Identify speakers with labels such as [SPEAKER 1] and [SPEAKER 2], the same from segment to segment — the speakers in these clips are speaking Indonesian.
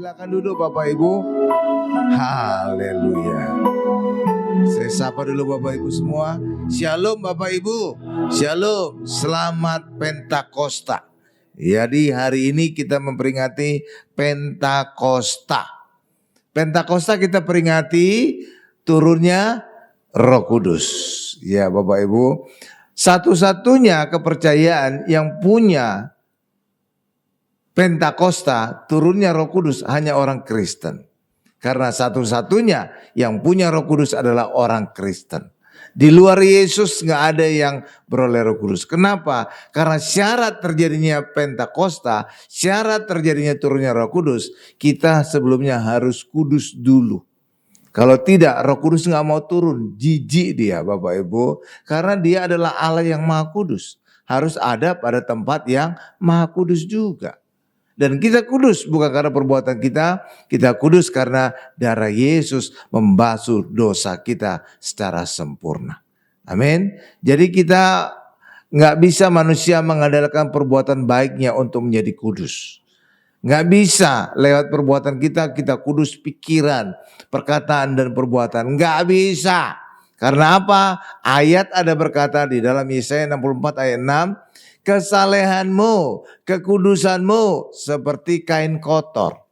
[SPEAKER 1] Silakan duduk Bapak Ibu. Haleluya. Saya sapa dulu Bapak Ibu semua. Shalom Bapak Ibu. Shalom. Selamat Pentakosta. Jadi hari ini kita memperingati Pentakosta. Pentakosta kita peringati turunnya Roh Kudus. Ya Bapak Ibu. Satu-satunya kepercayaan yang punya Pentakosta, turunnya Roh Kudus, hanya orang Kristen. Karena satu-satunya yang punya Roh Kudus adalah orang Kristen. Di luar Yesus gak ada yang beroleh Roh Kudus. Kenapa? Karena syarat terjadinya Pentakosta, syarat terjadinya turunnya Roh Kudus, kita sebelumnya harus kudus dulu. Kalau tidak, Roh Kudus gak mau turun, jijik dia Bapak Ibu. Karena dia adalah Allah yang Maha Kudus. Harus ada pada tempat yang Maha Kudus juga. Dan kita kudus bukan karena perbuatan kita kudus karena darah Yesus membasuh dosa kita secara sempurna. Amin. Jadi kita nggak bisa manusia mengandalkan perbuatan baiknya untuk menjadi kudus. Nggak bisa lewat perbuatan kita kudus pikiran, perkataan dan perbuatan. Nggak bisa. Karena apa? Ayat ada berkata di dalam Yesaya 64 ayat 6. Kesalehanmu, kekudusanmu seperti kain kotor.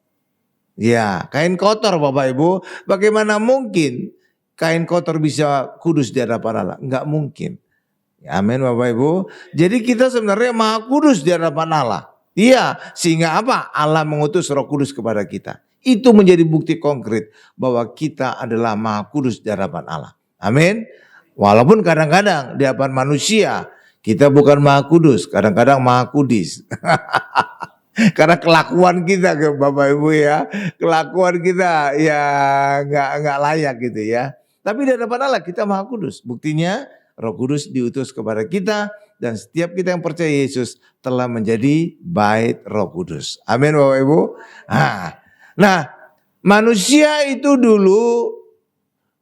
[SPEAKER 1] Ya, kain kotor Bapak Ibu. Bagaimana mungkin kain kotor bisa kudus di hadapan Allah? Enggak mungkin. Amin Bapak Ibu. Jadi kita sebenarnya Maha Kudus di hadapan Allah. Iya, sehingga apa? Allah mengutus Roh Kudus kepada kita. Itu menjadi bukti konkret bahwa kita adalah Maha Kudus di hadapan Allah. Amin. Walaupun kadang-kadang di hadapan manusia kita bukan Maha Kudus, kadang-kadang Maha Kudis. Karena kelakuan kita ke Bapak Ibu ya, kelakuan kita ya nggak layak gitu ya. Tapi di hadapan Allah kita Maha Kudus. Buktinya Roh Kudus diutus kepada kita dan setiap kita yang percaya Yesus telah menjadi bait Roh Kudus. Amin Bapak Ibu. Nah, manusia itu dulu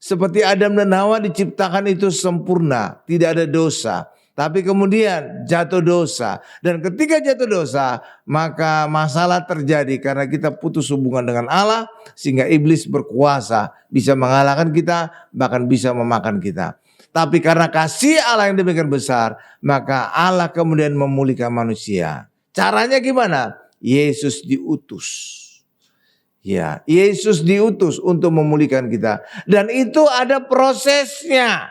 [SPEAKER 1] seperti Adam dan Hawa diciptakan itu sempurna, tidak ada dosa. Tapi kemudian jatuh dosa. Dan ketika jatuh dosa, maka masalah terjadi karena kita putus hubungan dengan Allah. Sehingga iblis berkuasa, bisa mengalahkan kita, bahkan bisa memakan kita. Tapi karena kasih Allah yang demikian besar, maka Allah kemudian memulihkan manusia. Caranya gimana? Yesus diutus. Ya, Yesus diutus untuk memulihkan kita. Dan itu ada prosesnya.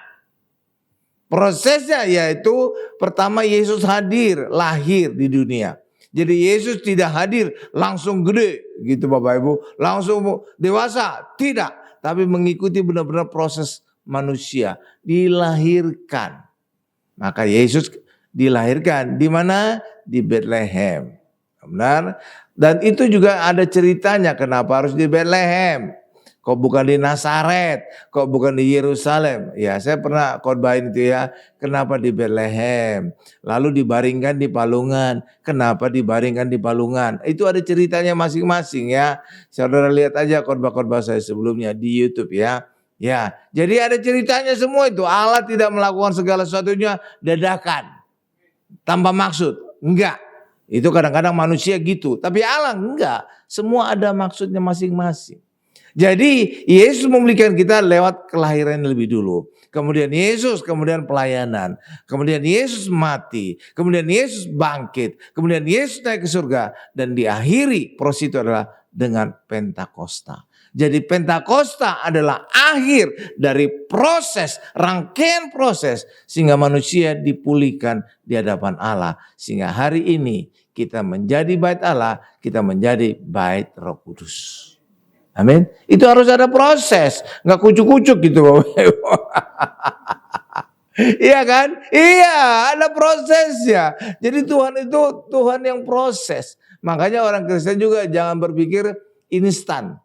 [SPEAKER 1] Prosesnya yaitu pertama Yesus hadir, lahir di dunia. Jadi Yesus tidak hadir langsung gede gitu Bapak Ibu. Langsung dewasa, tidak. Tapi mengikuti benar-benar proses manusia. Dilahirkan. Maka Yesus dilahirkan di mana? Di Bethlehem. Benar? Dan itu juga ada ceritanya kenapa harus di Bethlehem. Kok bukan di Nazaret, kok bukan di Yerusalem. Ya saya pernah khotbahin itu ya, kenapa di Bethlehem. Lalu dibaringkan di palungan, kenapa dibaringkan di palungan. Itu ada ceritanya masing-masing ya. Saudara lihat aja khotbah-khotbah saya sebelumnya di YouTube ya. Ya, jadi ada ceritanya semua itu. Allah tidak melakukan segala sesuatunya dadakan, tanpa maksud. Enggak, itu kadang-kadang manusia gitu. Tapi Allah enggak, semua ada maksudnya masing-masing. Jadi Yesus memulihkan kita lewat kelahiran lebih dulu. Kemudian Yesus, kemudian pelayanan. Kemudian Yesus mati. Kemudian Yesus bangkit. Kemudian Yesus naik ke surga. Dan diakhiri proses itu adalah dengan Pentakosta. Jadi Pentakosta adalah akhir dari proses, rangkaian proses. Sehingga manusia dipulihkan di hadapan Allah. Sehingga hari ini kita menjadi bait Allah, kita menjadi bait Roh Kudus. Amin. Itu harus ada proses, nggak kucuk-kucuk gitu Bapak Ibu. Iya kan? Iya, ada prosesnya. Jadi Tuhan itu Tuhan yang proses. Makanya orang Kristen juga jangan berpikir instan.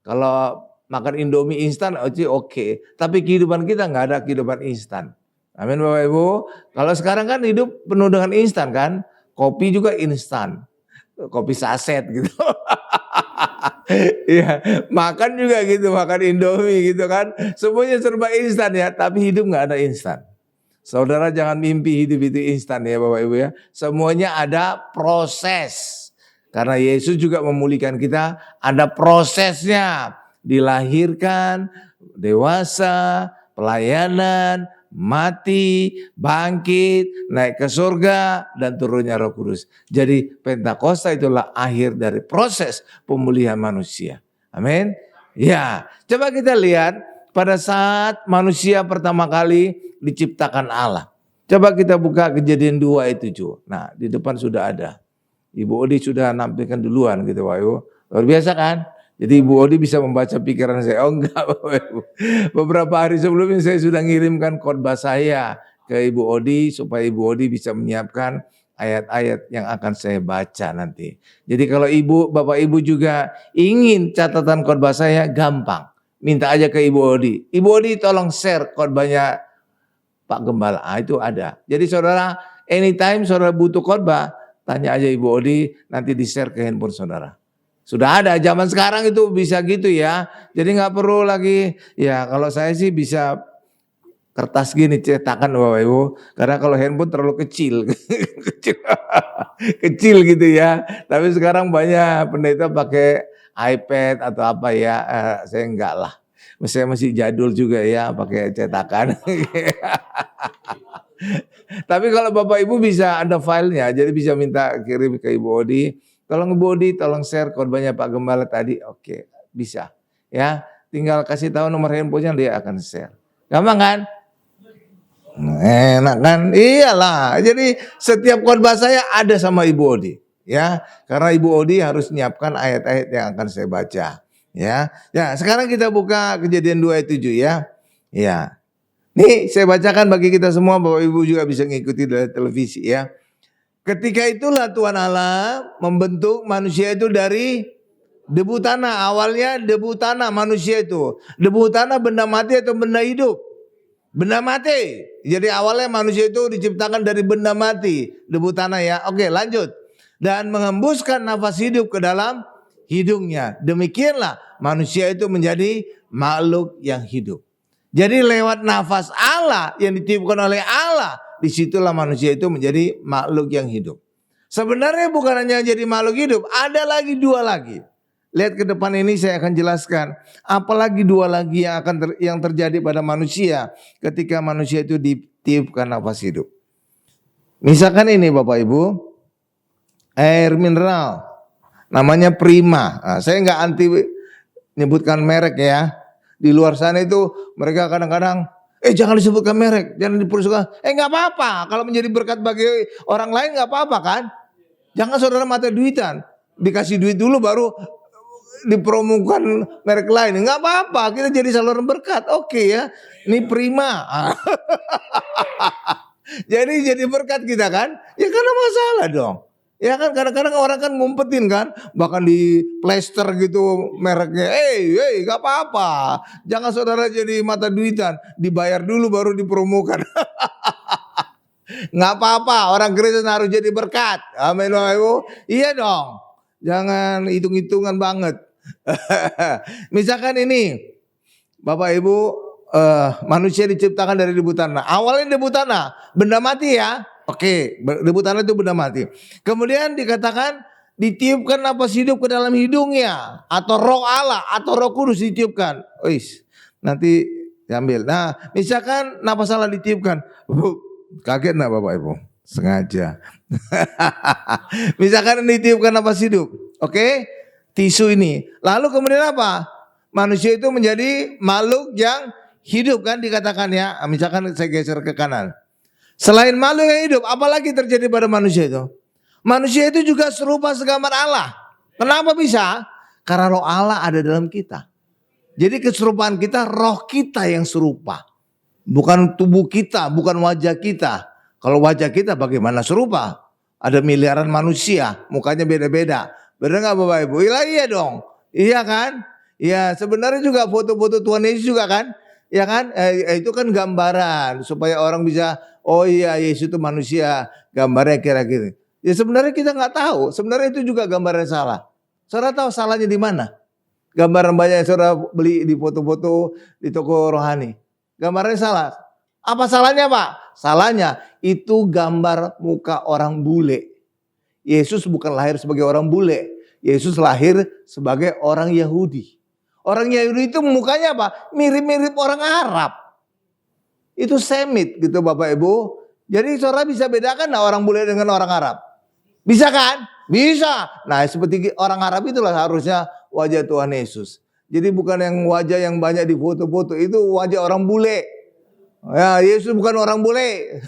[SPEAKER 1] Kalau makan Indomie instan oke. Tapi kehidupan kita nggak ada kehidupan instan. Amin Bapak Ibu. Kalau sekarang kan hidup penuh dengan instan kan. Kopi juga instan. Kopi saset gitu. Iya, makan juga gitu, makan Indomie gitu kan. Semuanya serba instan ya, tapi hidup nggak ada instan. Saudara jangan mimpi hidup itu instan ya Bapak Ibu ya. Semuanya ada proses. Karena Yesus juga memulihkan kita, ada prosesnya. Dilahirkan, dewasa, pelayanan, mati, bangkit, naik ke surga, dan turunnya Roh Kudus. Jadi Pentakosta itulah akhir dari proses pemulihan manusia. Amin. Ya, coba kita lihat pada saat manusia pertama kali diciptakan Allah. Coba kita buka Kejadian 2 ayat 7. Nah, di depan sudah ada. Ibu Odi sudah nampilkan duluan gitu Pak Ibu. Luar biasa kan? Jadi Ibu Odi bisa membaca pikiran saya. Oh enggak Bapak Ibu. Beberapa hari sebelumnya saya sudah ngirimkan khotbah saya ke Ibu Odi supaya Ibu Odi bisa menyiapkan ayat-ayat yang akan saya baca nanti. Jadi kalau Bapak Ibu juga ingin catatan khotbah saya, gampang. Minta aja ke Ibu Odi. Ibu Odi tolong share khotbahnya Pak Gembala. Itu ada. Jadi saudara, anytime saudara butuh khotbah, tanya aja Ibu Odi, nanti di-share ke handphone saudara. Sudah ada, zaman sekarang itu bisa gitu ya. Jadi nggak perlu lagi, ya kalau saya sih bisa kertas gini cetakan Bapak Ibu. Karena kalau handphone terlalu kecil. Kecil gitu ya. Tapi sekarang banyak pendeta pakai iPad atau apa ya. Saya enggak lah. Saya masih jadul juga ya pakai cetakan. Tapi kalau Bapak Ibu bisa ada filenya, jadi bisa minta kirim ke Ibu Odi. Tolong Ibu Odi, tolong share khotbahnya Pak Gembala tadi. Oke, bisa. Ya, tinggal kasih tahu nomor handphonenya dia akan share. Gampang kan? Enak kan? Iyalah. Jadi setiap khotbah saya ada sama Ibu Odi, ya. Karena Ibu Odi harus menyiapkan ayat-ayat yang akan saya baca, ya. Ya, sekarang kita buka Kejadian 2 ayat 7 ya. Ya. Nih saya bacakan bagi kita semua, Bapak Ibu juga bisa ngikuti dari televisi ya. Ketika itulah Tuhan Allah membentuk manusia itu dari debu tanah. Awalnya debu tanah manusia itu. Debu tanah benda mati atau benda hidup? Benda mati. Jadi awalnya manusia itu diciptakan dari benda mati. Debu tanah ya. Oke lanjut. Dan mengembuskan nafas hidup ke dalam hidungnya. Demikianlah manusia itu menjadi makhluk yang hidup. Jadi lewat nafas Allah yang ditiupkan oleh Allah, disitulah manusia itu menjadi makhluk yang hidup. Sebenarnya bukan hanya jadi makhluk hidup, ada lagi dua lagi. Lihat ke depan ini saya akan jelaskan. Apalagi dua lagi yang terjadi pada manusia ketika manusia itu ditiupkan nafas hidup. Misalkan ini Bapak Ibu, air mineral, namanya Prima. Nah, saya nggak anti nyebutkan merek ya. Di luar sana itu mereka kadang-kadang, jangan disebutkan merek, jangan dipersuka. Nggak apa-apa, kalau menjadi berkat bagi orang lain nggak apa-apa kan. Jangan saudara mata duitan, dikasih duit dulu baru dipromokan merek lain. Nggak apa-apa, kita jadi saluran berkat. Oke ya, ini Prima. jadi berkat kita kan, ya karena masalah dong. Ya kan kadang-kadang orang kan ngumpetin kan, bahkan di plester gitu mereknya. Gak apa-apa. Jangan saudara jadi mata duitan, dibayar dulu baru dipromokan. Gak apa-apa, orang Kristen harus jadi berkat. Amin Bapak Ibu. Iya dong. Jangan hitung-hitungan banget. Misalkan ini, Bapak Ibu, manusia diciptakan dari debu tanah. Awalnya debu tanah, benda mati ya. Oke, debu tanah itu benda mati. Kemudian dikatakan ditiupkan nafas hidup ke dalam hidungnya, atau Roh Allah atau Roh Kudus ditiupkan. Nanti diambil. Nah, misalkan nafas Allah ditiupkan, kaget enggak Bapak Ibu? Sengaja. Misalkan ditiupkan nafas hidup, oke? Tisu ini. Lalu kemudian apa? Manusia itu menjadi makhluk yang hidup kan dikatakan ya. Misalkan saya geser ke kanan. Selain makhluk yang hidup, apalagi terjadi pada manusia itu? Manusia itu juga serupa segambar Allah. Kenapa bisa? Karena roh Allah ada dalam kita. Jadi keserupaan kita, roh kita yang serupa. Bukan tubuh kita, bukan wajah kita. Kalau wajah kita bagaimana serupa? Ada miliaran manusia, mukanya beda-beda. Benar gak Bapak Ibu? Iya dong. Iya kan? Ya sebenarnya juga foto-foto Tuhan Yesus juga kan? Ya kan? Itu kan gambaran supaya orang bisa, oh iya Yesus itu manusia, gambarnya kira-kira. Ya sebenarnya kita nggak tahu, sebenarnya itu juga gambaran salah. Saudara tahu salahnya di mana? Gambaran banyak yang saudara beli di foto-foto di toko rohani. Gambarnya salah. Apa salahnya Pak? Salahnya itu gambar muka orang bule. Yesus bukan lahir sebagai orang bule. Yesus lahir sebagai orang Yahudi. Orang Yahudi itu mukanya apa? Mirip-mirip orang Arab. Itu Semit gitu Bapak Ibu. Jadi saudara bisa bedakan nah orang bule dengan orang Arab? Bisa kan? Bisa. Nah seperti orang Arab itulah harusnya wajah Tuhan Yesus. Jadi bukan yang wajah yang banyak di foto-foto, itu wajah orang bule. Ya Yesus bukan orang bule.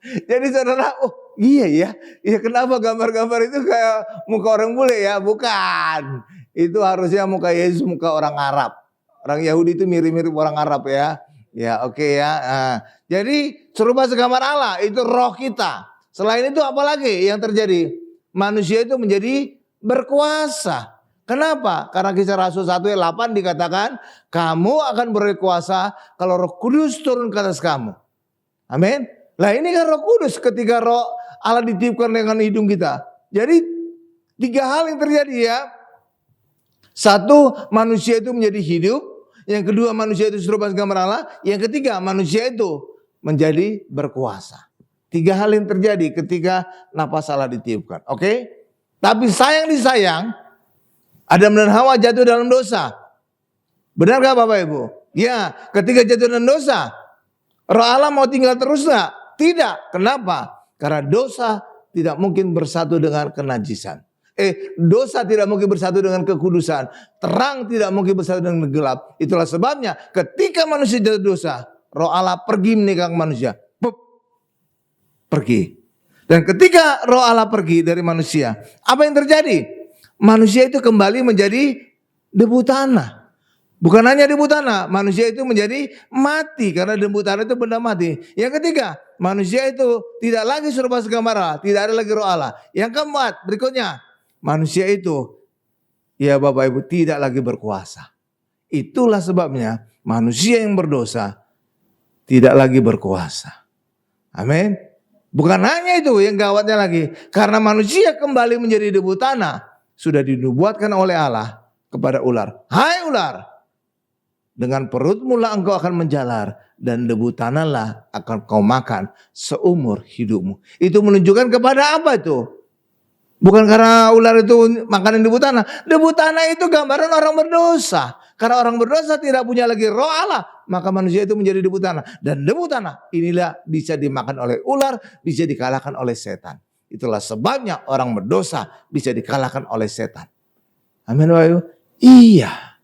[SPEAKER 1] Jadi saudara, oh iya ya. Ya kenapa gambar-gambar itu kayak muka orang bule ya? Bukan. Itu harusnya muka Yesus muka orang Arab. Orang Yahudi itu mirip-mirip orang Arab ya. Ya oke ya. Nah, jadi serupa segambar Allah itu roh kita. Selain itu apa lagi yang terjadi? Manusia itu menjadi berkuasa. Kenapa? Karena Kisah Rasul 1 ayat 8 dikatakan kamu akan berkuasa kalau Roh Kudus turun ke atas kamu. Amin. Lah ini kan Roh Kudus ketika Roh Allah ditiupkan dengan hidung kita. Jadi 3 hal yang terjadi ya. 1, manusia itu menjadi hidup. Yang kedua, manusia itu serupa gambar Allah. Yang ketiga, manusia itu menjadi berkuasa. 3 hal yang terjadi ketika napas Allah ditiupkan. Oke? Tapi sayang disayang, Adam dan Hawa jatuh dalam dosa. Benar gak Bapak Ibu? Ya, ketika jatuh dalam dosa, Roh Allah mau tinggal terus gak? Tidak. Kenapa? Karena dosa tidak mungkin bersatu dengan kenajisan. Dosa tidak mungkin bersatu dengan kekudusan. Terang tidak mungkin bersatu dengan gelap. Itulah sebabnya ketika manusia jatuh dosa, Roh Allah pergi meninggalkan manusia. Pergi. Dan ketika Roh Allah pergi dari manusia, apa yang terjadi? Manusia itu kembali menjadi debu tanah. Bukan hanya debu tanah, manusia itu menjadi mati karena debu tanah itu benda mati. Yang ketiga, manusia itu tidak lagi serupa segambar Allah, tidak ada lagi Roh Allah. Yang keempat, berikutnya, manusia itu, ya Bapak Ibu, tidak lagi berkuasa. Itulah sebabnya manusia yang berdosa tidak lagi berkuasa. Amin. Bukan hanya itu yang gawatnya lagi. Karena manusia kembali menjadi debu tanah. Sudah dinubuatkan oleh Allah kepada ular. Hai ular, dengan perutmu lah engkau akan menjalar. Dan debu tanahlah akan kau makan seumur hidupmu. Itu menunjukkan kepada apa itu? Bukan karena ular itu makanan debu tanah. Debu tanah itu gambaran orang berdosa. Karena orang berdosa tidak punya lagi Roh Allah, maka manusia itu menjadi debu tanah. Dan debu tanah inilah bisa dimakan oleh ular, bisa dikalahkan oleh setan. Itulah sebabnya orang berdosa bisa dikalahkan oleh setan. Amin Bapak Ibu. Iya.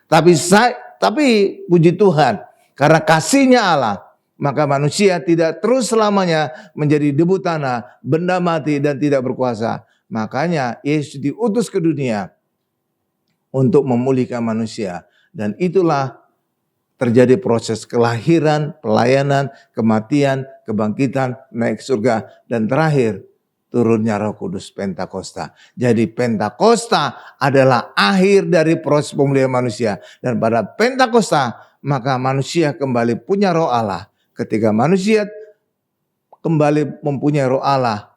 [SPEAKER 1] Tapi puji Tuhan, karena kasihnya Allah, maka manusia tidak terus selamanya menjadi debu tanah, benda mati dan tidak berkuasa. Makanya Yesus diutus ke dunia untuk memulihkan manusia. Dan itulah terjadi proses kelahiran, pelayanan, kematian, kebangkitan, naik surga. Dan terakhir turunnya Roh Kudus, Pentakosta. Jadi Pentakosta adalah akhir dari proses pemulihan manusia. Dan pada Pentakosta maka manusia kembali punya Roh Allah. Ketika manusia kembali mempunyai Roh Allah,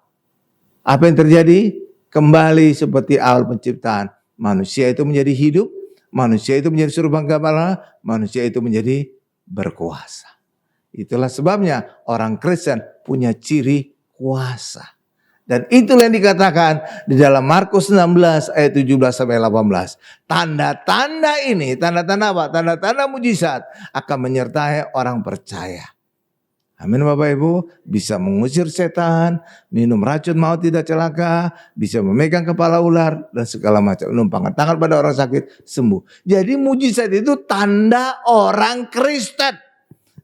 [SPEAKER 1] apa yang terjadi? Kembali seperti awal penciptaan. Manusia itu menjadi hidup, manusia itu menjadi serupa gambar Allah, manusia itu menjadi berkuasa. Itulah sebabnya orang Kristen punya ciri kuasa. Dan itulah yang dikatakan di dalam Markus 16 ayat 17 sampai 18. Tanda-tanda ini, tanda-tanda apa? Tanda-tanda mujizat akan menyertai orang percaya. Amin Bapak Ibu, bisa mengusir setan, minum racun maut tidak celaka, bisa memegang kepala ular dan segala macam, numpangkan tangan pada orang sakit sembuh. Jadi mujizat itu tanda orang Kristen.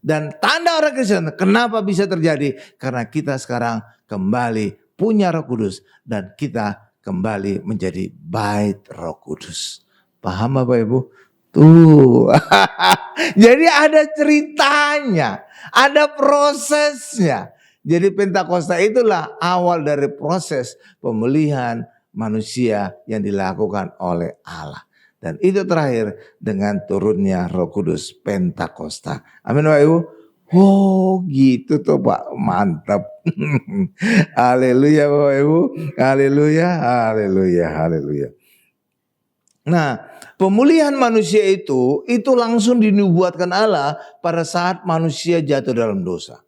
[SPEAKER 1] Dan tanda orang Kristen kenapa bisa terjadi? Karena kita sekarang kembali punya Roh Kudus dan kita kembali menjadi bait Roh Kudus. Paham Bapak Ibu? Tuh. Jadi ada ceritanya, ada prosesnya. Jadi Pentakosta itulah awal dari proses pemulihan manusia yang dilakukan oleh Allah. Dan itu terakhir dengan turunnya Roh Kudus, Pentakosta. Amin Bapak Ibu. Oh gitu tuh Pak, mantap. Haleluya Bapak Ibu. Haleluya, haleluya, haleluya. Nah, pemulihan manusia itu langsung dinubuatkan Allah pada saat manusia jatuh dalam dosa.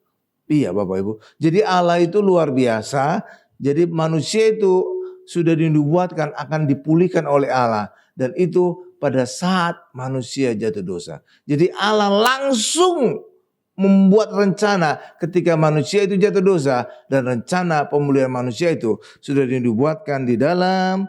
[SPEAKER 1] Iya Bapak Ibu. Jadi Allah itu luar biasa. Jadi manusia itu sudah dinubuatkan akan dipulihkan oleh Allah. Dan itu pada saat manusia jatuh dosa. Jadi Allah langsung membuat rencana ketika manusia itu jatuh dosa. Dan rencana pemulihan manusia itu sudah dinubuatkan di dalam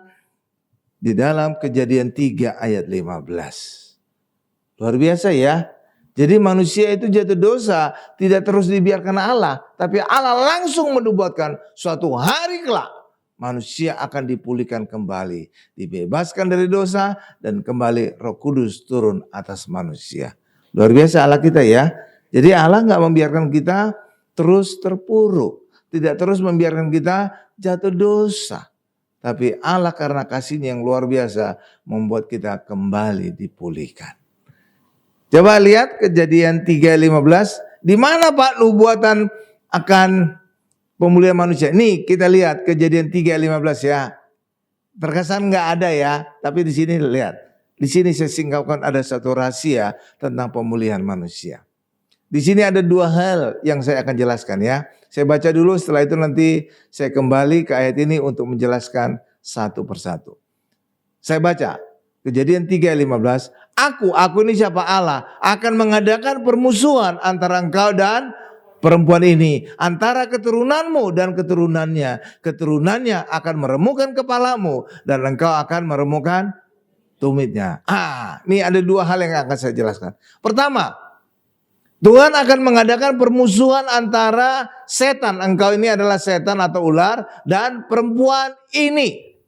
[SPEAKER 1] Kejadian 3 ayat 15. Luar biasa ya. Jadi manusia itu jatuh dosa tidak terus dibiarkan Allah. Tapi Allah langsung menubuatkan suatu hari kelak manusia akan dipulihkan kembali. Dibebaskan dari dosa dan kembali Roh Kudus turun atas manusia. Luar biasa Allah kita ya. Jadi Allah gak membiarkan kita terus terpuruk. Tidak terus membiarkan kita jatuh dosa. Tapi Allah karena kasih-Nya yang luar biasa membuat kita kembali dipulihkan. Coba lihat Kejadian 3:15. Di mana Pak nubuatan akan pemulihan manusia? Nih kita lihat Kejadian 3:15 ya. Terkesan nggak ada ya, tapi di sini lihat. Di sini saya singkapkan ada satu rahasia tentang pemulihan manusia. Di sini ada dua hal yang saya akan jelaskan ya. Saya baca dulu, setelah itu nanti saya kembali ke ayat ini untuk menjelaskan satu persatu. Saya baca Kejadian 3:15. Aku ini siapa? Allah akan mengadakan permusuhan antara engkau dan perempuan ini, antara keturunanmu dan keturunannya. Keturunannya akan meremukkan kepalamu dan engkau akan meremukkan tumitnya. Ini ada dua hal yang akan saya jelaskan. Pertama, Tuhan akan mengadakan permusuhan antara setan. Engkau ini adalah setan atau ular dan perempuan ini.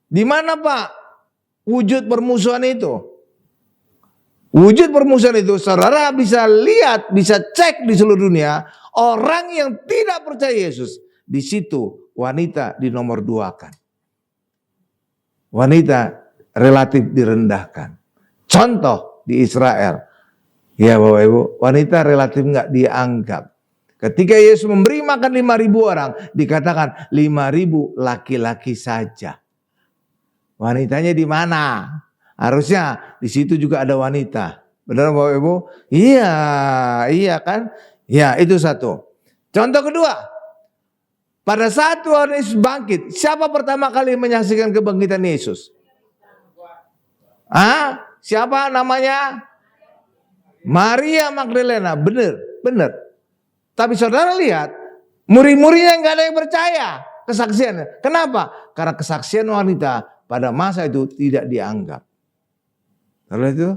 [SPEAKER 1] Di mana Pak wujud permusuhan itu? Wujud permusuhan itu saudara bisa lihat, bisa cek di seluruh dunia. Orang yang tidak percaya Yesus, di situ wanita di nomor 2-kan. Wanita relatif direndahkan. Contoh di Israel. Ya Bapak Ibu, wanita relatif nggak dianggap. Ketika Yesus memberi makan 5.000 orang, dikatakan 5.000 laki-laki saja. Wanitanya di mana? Harusnya di situ juga ada wanita. Benar Bapak Ibu? Iya kan? Ya, itu satu. Contoh kedua. Pada saat Tuhan Yesus bangkit, siapa pertama kali menyaksikan kebangkitan Yesus? Siapa namanya? Maria Magdalena. Benar. Tapi saudara lihat, murid-muridnya nggak ada yang percaya kesaksiannya. Kenapa? Karena kesaksian wanita pada masa itu tidak dianggap. Lalu itu,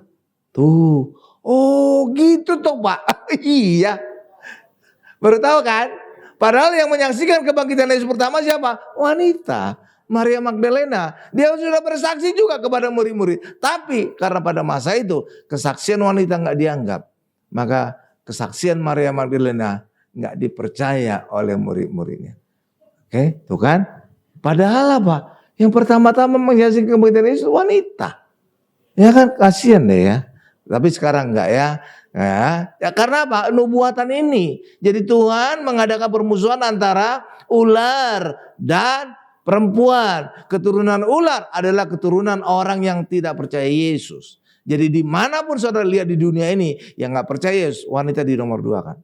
[SPEAKER 1] gitu toh Pak. Iya. Baru tahu kan? Padahal yang menyaksikan kebangkitan Yesus pertama siapa? Wanita. Maria Magdalena. Dia sudah bersaksi juga kepada murid-murid. Tapi karena pada masa itu kesaksian wanita nggak dianggap. Maka kesaksian Maria Magdalena nggak dipercaya oleh murid-muridnya. Oke, tuh kan? Padahal apa? Yang pertama-tama menyaksikan kebangkitan Yesus wanita. Ya kan, kasihan deh ya. Tapi sekarang enggak ya. Ya karena apa? Nubuatan ini. Jadi Tuhan mengadakan permusuhan antara ular dan perempuan. Keturunan ular adalah keturunan orang yang tidak percaya Yesus. Jadi dimanapun saudara lihat di dunia ini yang nggak percaya Yesus, wanita di nomor 2 kan.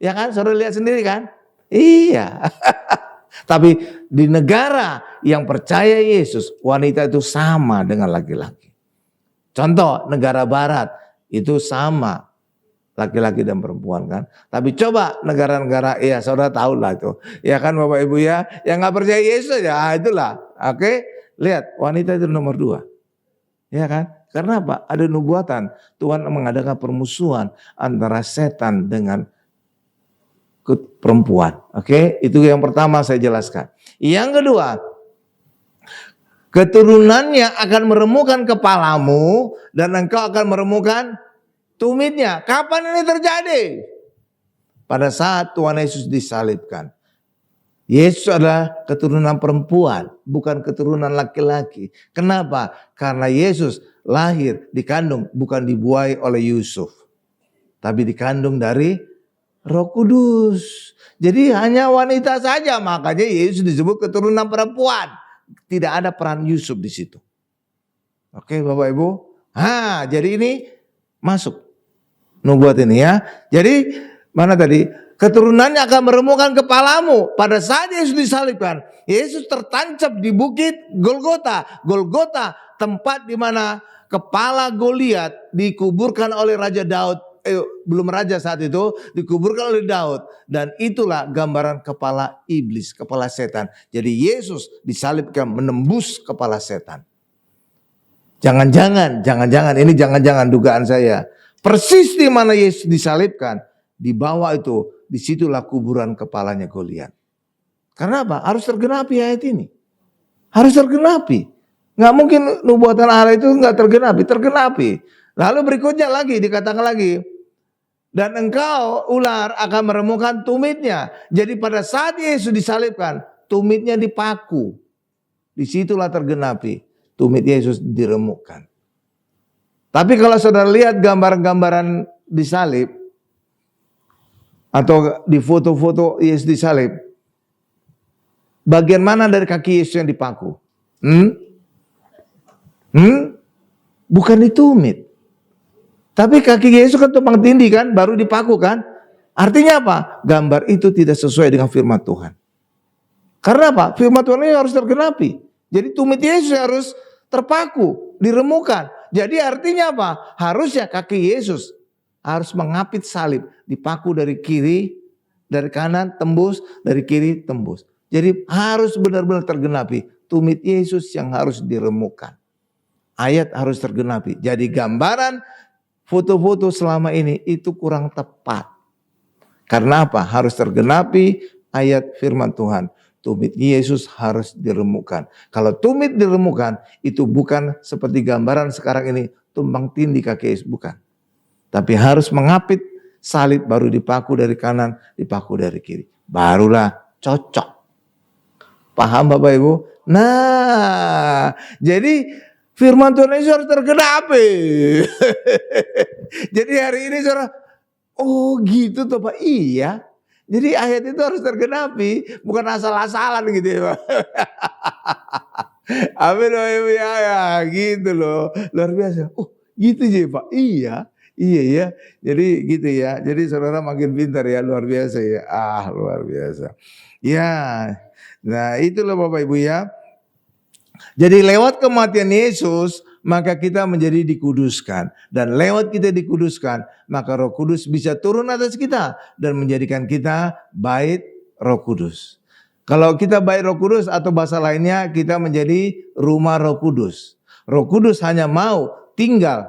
[SPEAKER 1] Ya kan, saudara lihat sendiri kan? Iya. Tapi di negara yang percaya Yesus, wanita itu sama dengan laki-laki. Contoh negara barat itu sama laki-laki dan perempuan kan. Tapi coba negara-negara, ya saudara tahu lah itu. Ya kan Bapak Ibu ya, yang gak percaya Yesus ya itulah. Oke, lihat wanita itu nomor 2. Ya kan, karena apa? Ada nubuatan Tuhan mengadakan permusuhan antara setan dengan perempuan. Oke, itu yang pertama saya jelaskan. Yang kedua, keturunannya akan meremukkan kepalamu dan engkau akan meremukkan tumitnya. Kapan ini terjadi? Pada saat Tuhan Yesus disalibkan. Yesus adalah keturunan perempuan, bukan keturunan laki-laki. Kenapa? Karena Yesus lahir, dikandung, bukan dibuai oleh Yusuf. Tapi dikandung dari Roh Kudus. Jadi hanya wanita saja, makanya Yesus disebut keturunan perempuan. Tidak ada peran Yusuf di situ. Oke Bapak Ibu. Jadi ini masuk nubuat ini ya. Jadi mana tadi? Keturunannya akan meremukkan kepalamu. Pada saat Yesus disalibkan, Yesus tertancap di bukit Golgota. Golgota, tempat di mana kepala Goliat dikuburkan oleh Raja Daud. Belum raja saat itu, dikuburkan oleh Daud. Dan itulah gambaran kepala iblis, kepala setan. Jadi Yesus disalibkan menembus kepala setan. Jangan-jangan ini jangan-jangan dugaan saya. Persis di mana Yesus disalibkan, di bawah itu, disitulah kuburan kepalanya Goliat. Karena apa? Harus tergenapi ayat ini. Harus tergenapi. Nggak mungkin nubuatan Allah itu nggak tergenapi. Lalu berikutnya lagi dikatakan lagi, dan engkau ular akan meremukkan tumitnya. Jadi pada saat Yesus disalibkan, tumitnya dipaku. Disitulah tergenapi. Tumit Yesus diremukkan. Tapi kalau saudara lihat gambar-gambaran disalib, atau di foto-foto Yesus disalib, bagian mana dari kaki Yesus yang dipaku? Bukan ditumit. Tapi kaki Yesus kan tumpang tindih kan, baru dipaku kan? Artinya apa? Gambar itu tidak sesuai dengan firman Tuhan. Karena apa? Firman Tuhan ini harus tergenapi. Jadi tumit Yesus harus terpaku, diremukkan. Jadi artinya apa? Harusnya kaki Yesus harus mengapit salib, dipaku dari kiri, dari kanan tembus, dari kiri tembus. Jadi harus benar-benar tergenapi. Tumit Yesus yang harus diremukkan. Ayat harus tergenapi. Jadi gambaran foto-foto selama ini itu kurang tepat. Karena apa? Harus tergenapi ayat firman Tuhan. Tumit Yesus harus diremukkan. Kalau tumit diremukkan, itu bukan seperti gambaran sekarang ini, tumpang tindih kaki Yesus, bukan. Tapi harus mengapit salib, baru dipaku dari kanan, dipaku dari kiri. Barulah cocok. Paham Bapak Ibu? Nah, jadi firman Tuhan Yesus harus tergenapi. Jadi hari ini saudara, oh gitu toh Pak, iya. Jadi ayat itu harus tergenapi, bukan asal-asalan gitu ya Pak. Amin Bapak Ibu ya, gitu loh. Luar biasa. Oh gitu ya Pak, iya. Iya ya, jadi gitu ya. Jadi saudara makin pintar ya, luar biasa ya. Luar biasa. Ya, nah itulah Bapak Ibu ya. Jadi lewat kematian Yesus, maka kita menjadi dikuduskan. Dan lewat kita dikuduskan, maka Roh Kudus bisa turun atas kita dan menjadikan kita bait Roh Kudus. Kalau kita bait Roh Kudus atau bahasa lainnya, kita menjadi rumah Roh Kudus. Roh Kudus hanya mau tinggal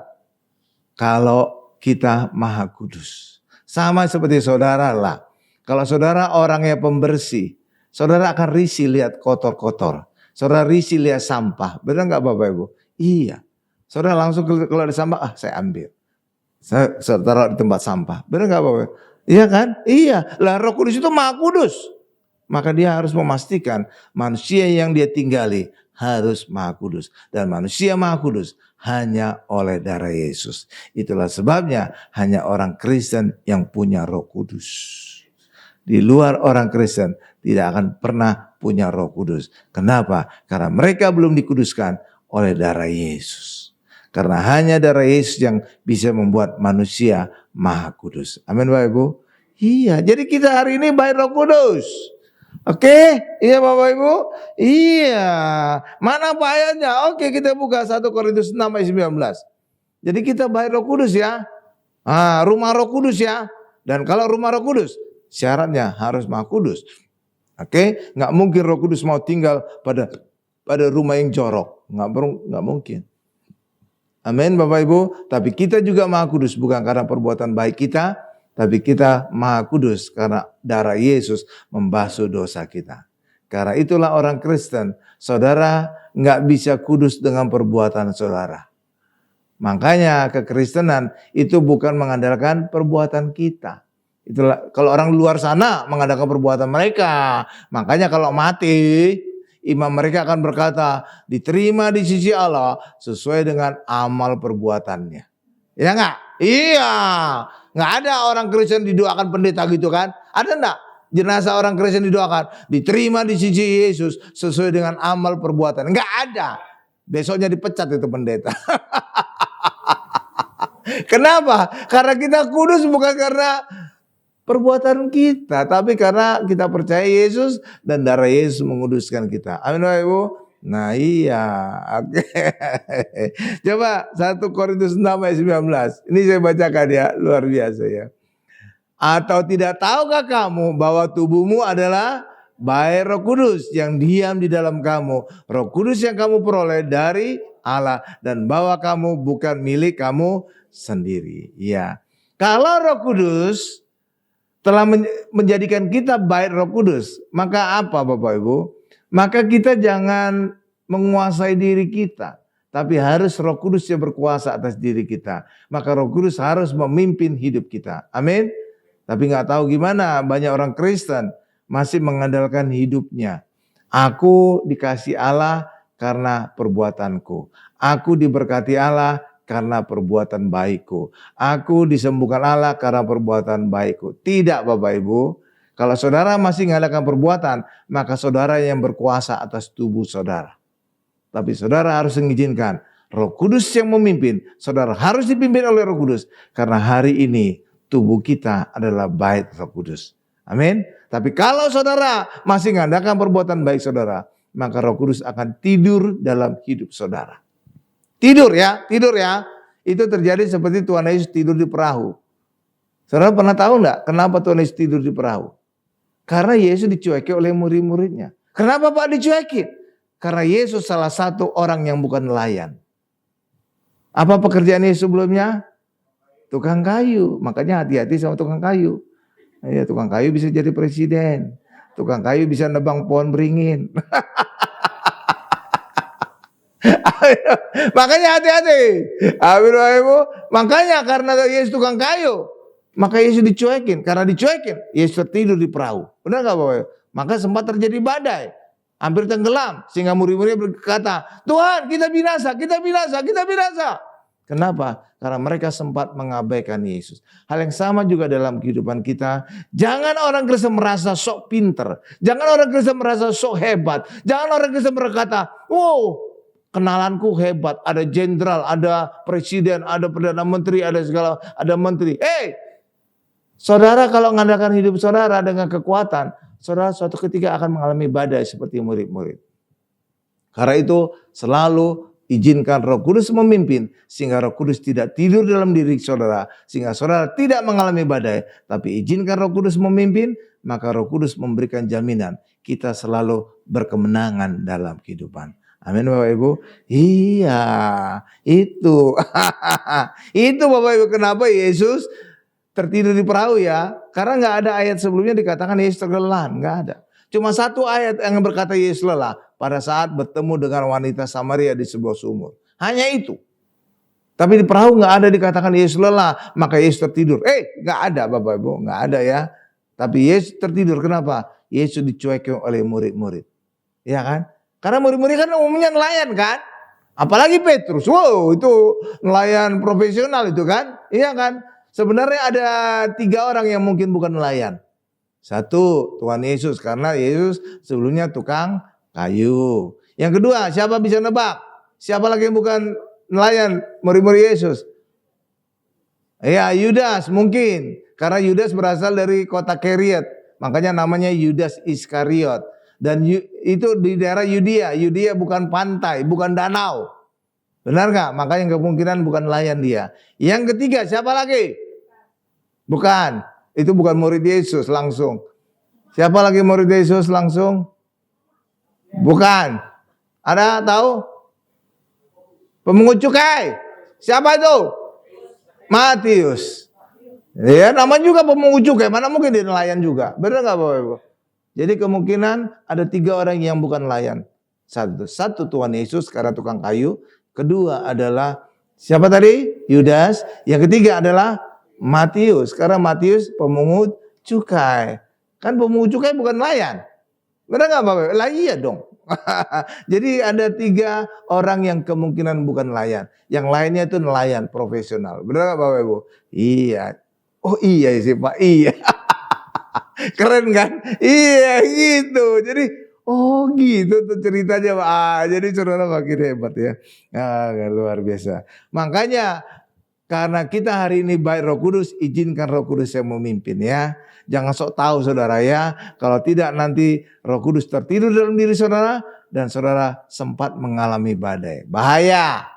[SPEAKER 1] kalau kita Maha Kudus. Sama seperti saudara lah. Kalau saudara orangnya pembersih, saudara akan risih lihat kotor-kotor. Saudara risih lihat sampah. Benar nggak Bapak Ibu? Iya. Saudara langsung kalau ada sampah, saya ambil. Saya taruh di tempat sampah. Benar nggak Bapak Ibu? Iya kan? Iya. Lah Roh Kudus itu Maha Kudus. Maka dia harus memastikan manusia yang dia tinggali harus Maha Kudus. Dan manusia Maha Kudus hanya oleh darah Yesus. Itulah sebabnya hanya orang Kristen yang punya Roh Kudus. Di luar orang Kristen tidak akan pernah punya Roh Kudus. Kenapa? Karena mereka belum dikuduskan oleh darah Yesus. Karena hanya darah Yesus yang bisa membuat manusia Maha Kudus. Amin Bapak Ibu? Iya, jadi kita hari ini bait Roh Kudus. Oke, iya Bapak Ibu? Iya. Mana apa ayatnya? Oke, kita buka 1 Korintus 6 ayat 19. Jadi kita bait Roh Kudus ya. Rumah Roh Kudus ya. Dan kalau rumah Roh Kudus, syaratnya harus Maha Kudus. Oke, nggak mungkin Roh Kudus mau tinggal pada rumah yang jorok. Nggak mungkin. Amin Bapak Ibu. Tapi kita juga Maha Kudus bukan karena perbuatan baik kita, tapi kita Maha Kudus karena darah Yesus membasuh dosa kita. Karena itulah orang Kristen, saudara nggak bisa kudus dengan perbuatan saudara. Makanya kekristenan itu bukan mengandalkan perbuatan kita. Itulah kalau orang luar sana mengandalkan perbuatan mereka. Makanya kalau mati, imam mereka akan berkata, diterima di sisi Allah sesuai dengan amal perbuatannya. Ya enggak? Iya. Enggak ada orang Kristen didoakan pendeta gitu kan? Ada enggak? Jenazah orang Kristen didoakan, diterima di sisi Yesus sesuai dengan amal perbuatan. Enggak ada. Besoknya dipecat itu pendeta. Kenapa? Karena kita kudus bukan karena perbuatan kita, tapi karena kita percaya Yesus dan darah Yesus menguduskan kita. Amin Bapak Ibu. Nah iya, oke. Coba 1 Korintus 6 ayat 19. Ini saya bacakan ya, luar biasa ya. Atau tidak tahukah kamu bahwa tubuhmu adalah bait Roh Kudus yang diam di dalam kamu, Roh Kudus yang kamu peroleh dari Allah, dan bahwa kamu bukan milik kamu sendiri. Ya, kalau Roh Kudus telah menjadikan kita bait Roh Kudus, maka apa Bapak Ibu? Maka kita jangan menguasai diri kita, tapi harus Roh Kudus yang berkuasa atas diri kita. Maka Roh Kudus harus memimpin hidup kita. Amin. Tapi nggak tahu gimana, banyak orang Kristen masih mengandalkan hidupnya. Aku dikasih Allah karena perbuatanku. Aku diberkati Allah karena perbuatan baikku. Aku disembuhkan Allah karena perbuatan baikku. Tidak Bapak Ibu. Kalau saudara masih mengandalkan perbuatan, maka saudara yang berkuasa atas tubuh saudara. Tapi saudara harus mengizinkan Roh Kudus yang memimpin. Saudara harus dipimpin oleh Roh Kudus. Karena hari ini tubuh kita adalah bait Roh Kudus. Amin. Tapi kalau saudara masih mengandalkan perbuatan baik saudara, maka Roh Kudus akan tidur dalam hidup saudara. Tidur ya. Itu terjadi seperti Tuhan Yesus tidur di perahu. Saudara pernah tahu enggak kenapa Tuhan Yesus tidur di perahu? Karena Yesus dicuekin oleh murid-muridnya. Kenapa Pak dicuekin? Karena Yesus salah satu orang yang bukan nelayan. Apa pekerjaan Yesus sebelumnya? Tukang kayu. Makanya hati-hati sama tukang kayu. Ya, tukang kayu bisa jadi presiden. Tukang kayu bisa nebang pohon beringin. Makanya hati-hati. Makanya karena Yesus tukang kayu, maka Yesus dicuekin. Karena dicuekin, Yesus tertidur di perahu. Benar gak Bapak? Maka sempat terjadi badai. Hampir tenggelam. Sehingga murid-muridnya berkata, Tuhan kita binasa. Kenapa? Karena mereka sempat mengabaikan Yesus. Hal yang sama juga dalam kehidupan kita. Jangan orang Kristen merasa sok pinter. Jangan orang Kristen merasa sok hebat. Jangan orang Kristen berkata, wow, kenalanku hebat. Ada jenderal, ada presiden, ada perdana menteri, ada menteri. Saudara kalau mengandalkan hidup saudara dengan kekuatan, saudara suatu ketika akan mengalami badai seperti murid-murid. Karena itu selalu izinkan Roh Kudus memimpin sehingga Roh Kudus tidak tidur dalam diri saudara, sehingga saudara tidak mengalami badai. Tapi izinkan Roh Kudus memimpin, maka Roh Kudus memberikan jaminan kita selalu berkemenangan dalam kehidupan. Amin Bapak Ibu. Iya, itu. Itu Bapak Ibu kenapa Yesus tertidur di perahu ya? Karena nggak ada ayat sebelumnya dikatakan Yesus tenggelam, nggak ada. Cuma satu ayat yang berkata Yesus lelah pada saat bertemu dengan wanita Samaria di sebuah sumur. Hanya itu. Tapi di perahu nggak ada dikatakan Yesus lelah, maka Yesus tertidur. Nggak ada Bapak Ibu, nggak ada ya. Tapi Yesus tertidur. Kenapa? Yesus dicuekin oleh murid-murid. Ya kan? Karena murid-murid kan umumnya nelayan kan? Apalagi Petrus. Wow, itu nelayan profesional itu kan? Iya kan? Sebenarnya ada 3 orang yang mungkin bukan nelayan. Satu, Tuhan Yesus. Karena Yesus sebelumnya tukang kayu. Yang kedua, siapa bisa nebak? Siapa lagi yang bukan nelayan? Murid-murid Yesus. Ya, Yudas mungkin. Karena Yudas berasal dari kota Keriot. Makanya namanya Yudas Iskariot. Dan itu di daerah Yudea. Yudea bukan pantai, bukan danau. Benar gak? Makanya kemungkinan bukan nelayan dia. Yang ketiga, siapa lagi? Bukan. Itu bukan murid Yesus langsung. Siapa lagi murid Yesus langsung? Bukan. Ada tahu? Pemungut cukai. Siapa itu? Matius. Ya, namanya juga pemungut cukai. Mana mungkin dia nelayan juga. Benar nggak Bapak Ibu? Jadi kemungkinan ada 3 orang yang bukan nelayan. Satu Tuhan Yesus karena tukang kayu. Kedua adalah siapa tadi? Yudas. Yang ketiga adalah Matius, karena Matius pemungut cukai. Kan pemungut cukai bukan nelayan. Benar nggak Bapak? Lah iya dong. Jadi ada 3 orang yang kemungkinan bukan nelayan. Yang lainnya itu nelayan profesional. Benar nggak Bapak Ibu? Iya. Oh iya sih Pak. Iya. Keren kan? Iya gitu. Jadi oh gitu tuh ceritanya Pak. Jadi saudara makin hebat ya. Luar biasa. Makanya Karena kita hari ini baik Roh Kudus, izinkan Roh Kudus yang memimpin ya. Jangan sok tahu saudara ya. Kalau tidak nanti Roh Kudus tertidur dalam diri saudara dan saudara sempat mengalami badai. Bahaya.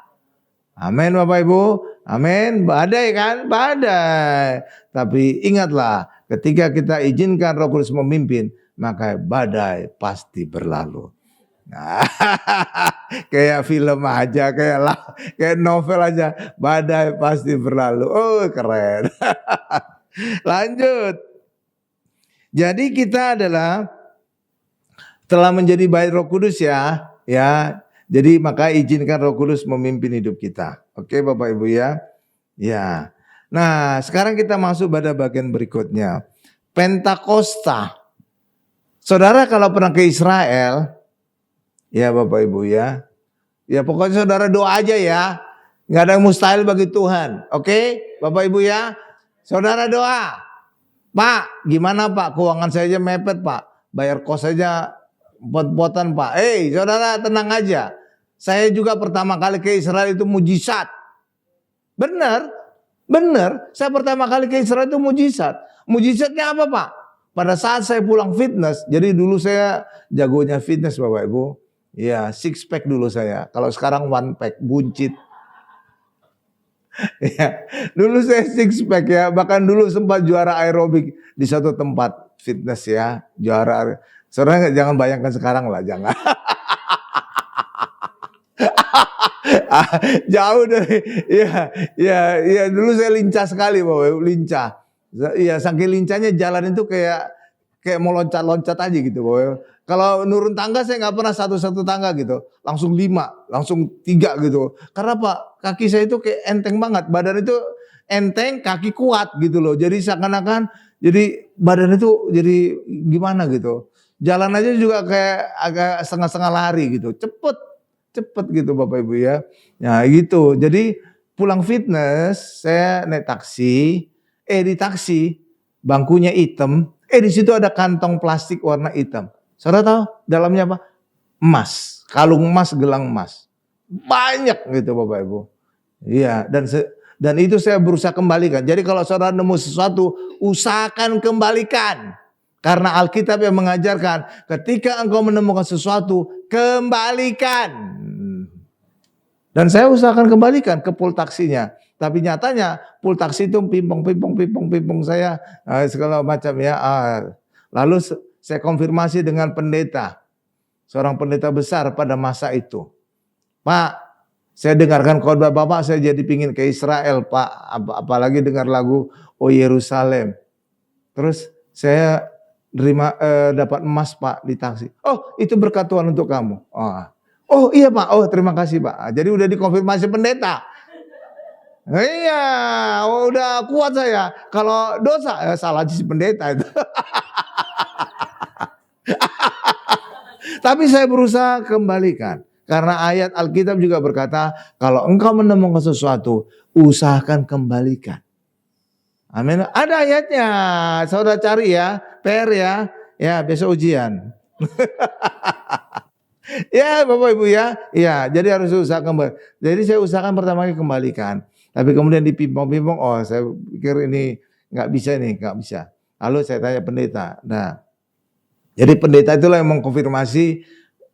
[SPEAKER 1] Amin Bapak Ibu. Amin. Badai kan? Badai. Tapi ingatlah, ketika kita izinkan Roh Kudus memimpin, maka badai pasti berlalu. Nah, kayak film aja, kayak novel aja, badai pasti berlalu. Oh, keren. Lanjut. Jadi kita adalah telah menjadi baik Roh Kudus ya. Jadi maka izinkan Roh Kudus memimpin hidup kita. Oke, Bapak Ibu ya. Ya. Nah, sekarang kita masuk pada bagian berikutnya. Pentakosta. Saudara kalau pernah ke Israel, ya Bapak Ibu ya. Ya pokoknya saudara doa aja ya. Nggak ada yang mustahil bagi Tuhan. Oke Bapak Ibu ya. Saudara doa. Pak gimana Pak, keuangan saya aja mepet Pak. Bayar kos saja pot-potan Pak. Saudara tenang aja. Saya juga pertama kali ke Israel itu mujizat. Benar. Saya pertama kali ke Israel itu mujizat. Mujizatnya apa Pak? Pada saat saya pulang fitness. Jadi dulu saya jagonya fitness Bapak Ibu. Ya, 6 pack dulu saya. Kalau sekarang 1 pack, buncit. Ya, dulu saya 6 pack ya. Bahkan dulu sempat juara aerobik di satu tempat fitness ya. Juara. Saudara jangan bayangkan sekarang lah, jangan. Jauh dari. Ya, dulu saya lincah sekali Bapak Ibu, lincah. Ya, saking lincahnya jalan itu kayak mau loncat-loncat aja gitu Bapak Ibu. Kalau nurun tangga saya nggak pernah satu tangga gitu, langsung 5, langsung 3 gitu. Karena Pak, kaki saya itu kayak enteng banget, badan itu enteng, kaki kuat gitu loh. Jadi seakan-akan, jadi badan itu jadi gimana gitu. Jalan aja juga kayak agak setengah-setengah lari gitu, cepet gitu Bapak Ibu ya. Nah gitu, jadi pulang fitness saya naik taksi, di taksi bangkunya hitam, di situ ada kantong plastik warna hitam. Saudara tahu dalamnya apa? Emas, kalung emas, gelang emas. Banyak gitu Bapak Ibu. Iya, dan itu saya berusaha kembalikan. Jadi kalau saudara nemu sesuatu, usahakan kembalikan. Karena Alkitab yang mengajarkan, ketika engkau menemukan sesuatu, kembalikan. Dan saya usahakan kembalikan ke pul taksinya. Tapi nyatanya pul taksi itu pimpong saya, segala macam ya. Lalu saya konfirmasi dengan pendeta, seorang pendeta besar pada masa itu. Pak, saya dengarkan khotbah Bapak, saya jadi pingin ke Israel Pak, apalagi dengar lagu O Yerusalem. Terus saya dapat emas Pak di taksi. Oh itu berkat Tuhan untuk kamu. Oh iya Pak, oh terima kasih Pak. Jadi udah dikonfirmasi pendeta. Iya, udah kuat saya. Kalau dosa, salah si pendeta itu. Tapi saya berusaha kembalikan. Karena ayat Alkitab juga berkata, kalau engkau menemukan sesuatu, usahakan kembalikan. Amin. Ada ayatnya, saudara cari ya, PR ya. Ya, besok ujian. Ya Bapak Ibu ya. Ya, jadi harus usaha kembali. Jadi saya usahakan pertama kali kembalikan. Tapi kemudian dipimpong-pimpong, saya pikir ini nggak bisa. Lalu saya tanya pendeta. Nah, jadi pendeta itulah yang mengkonfirmasi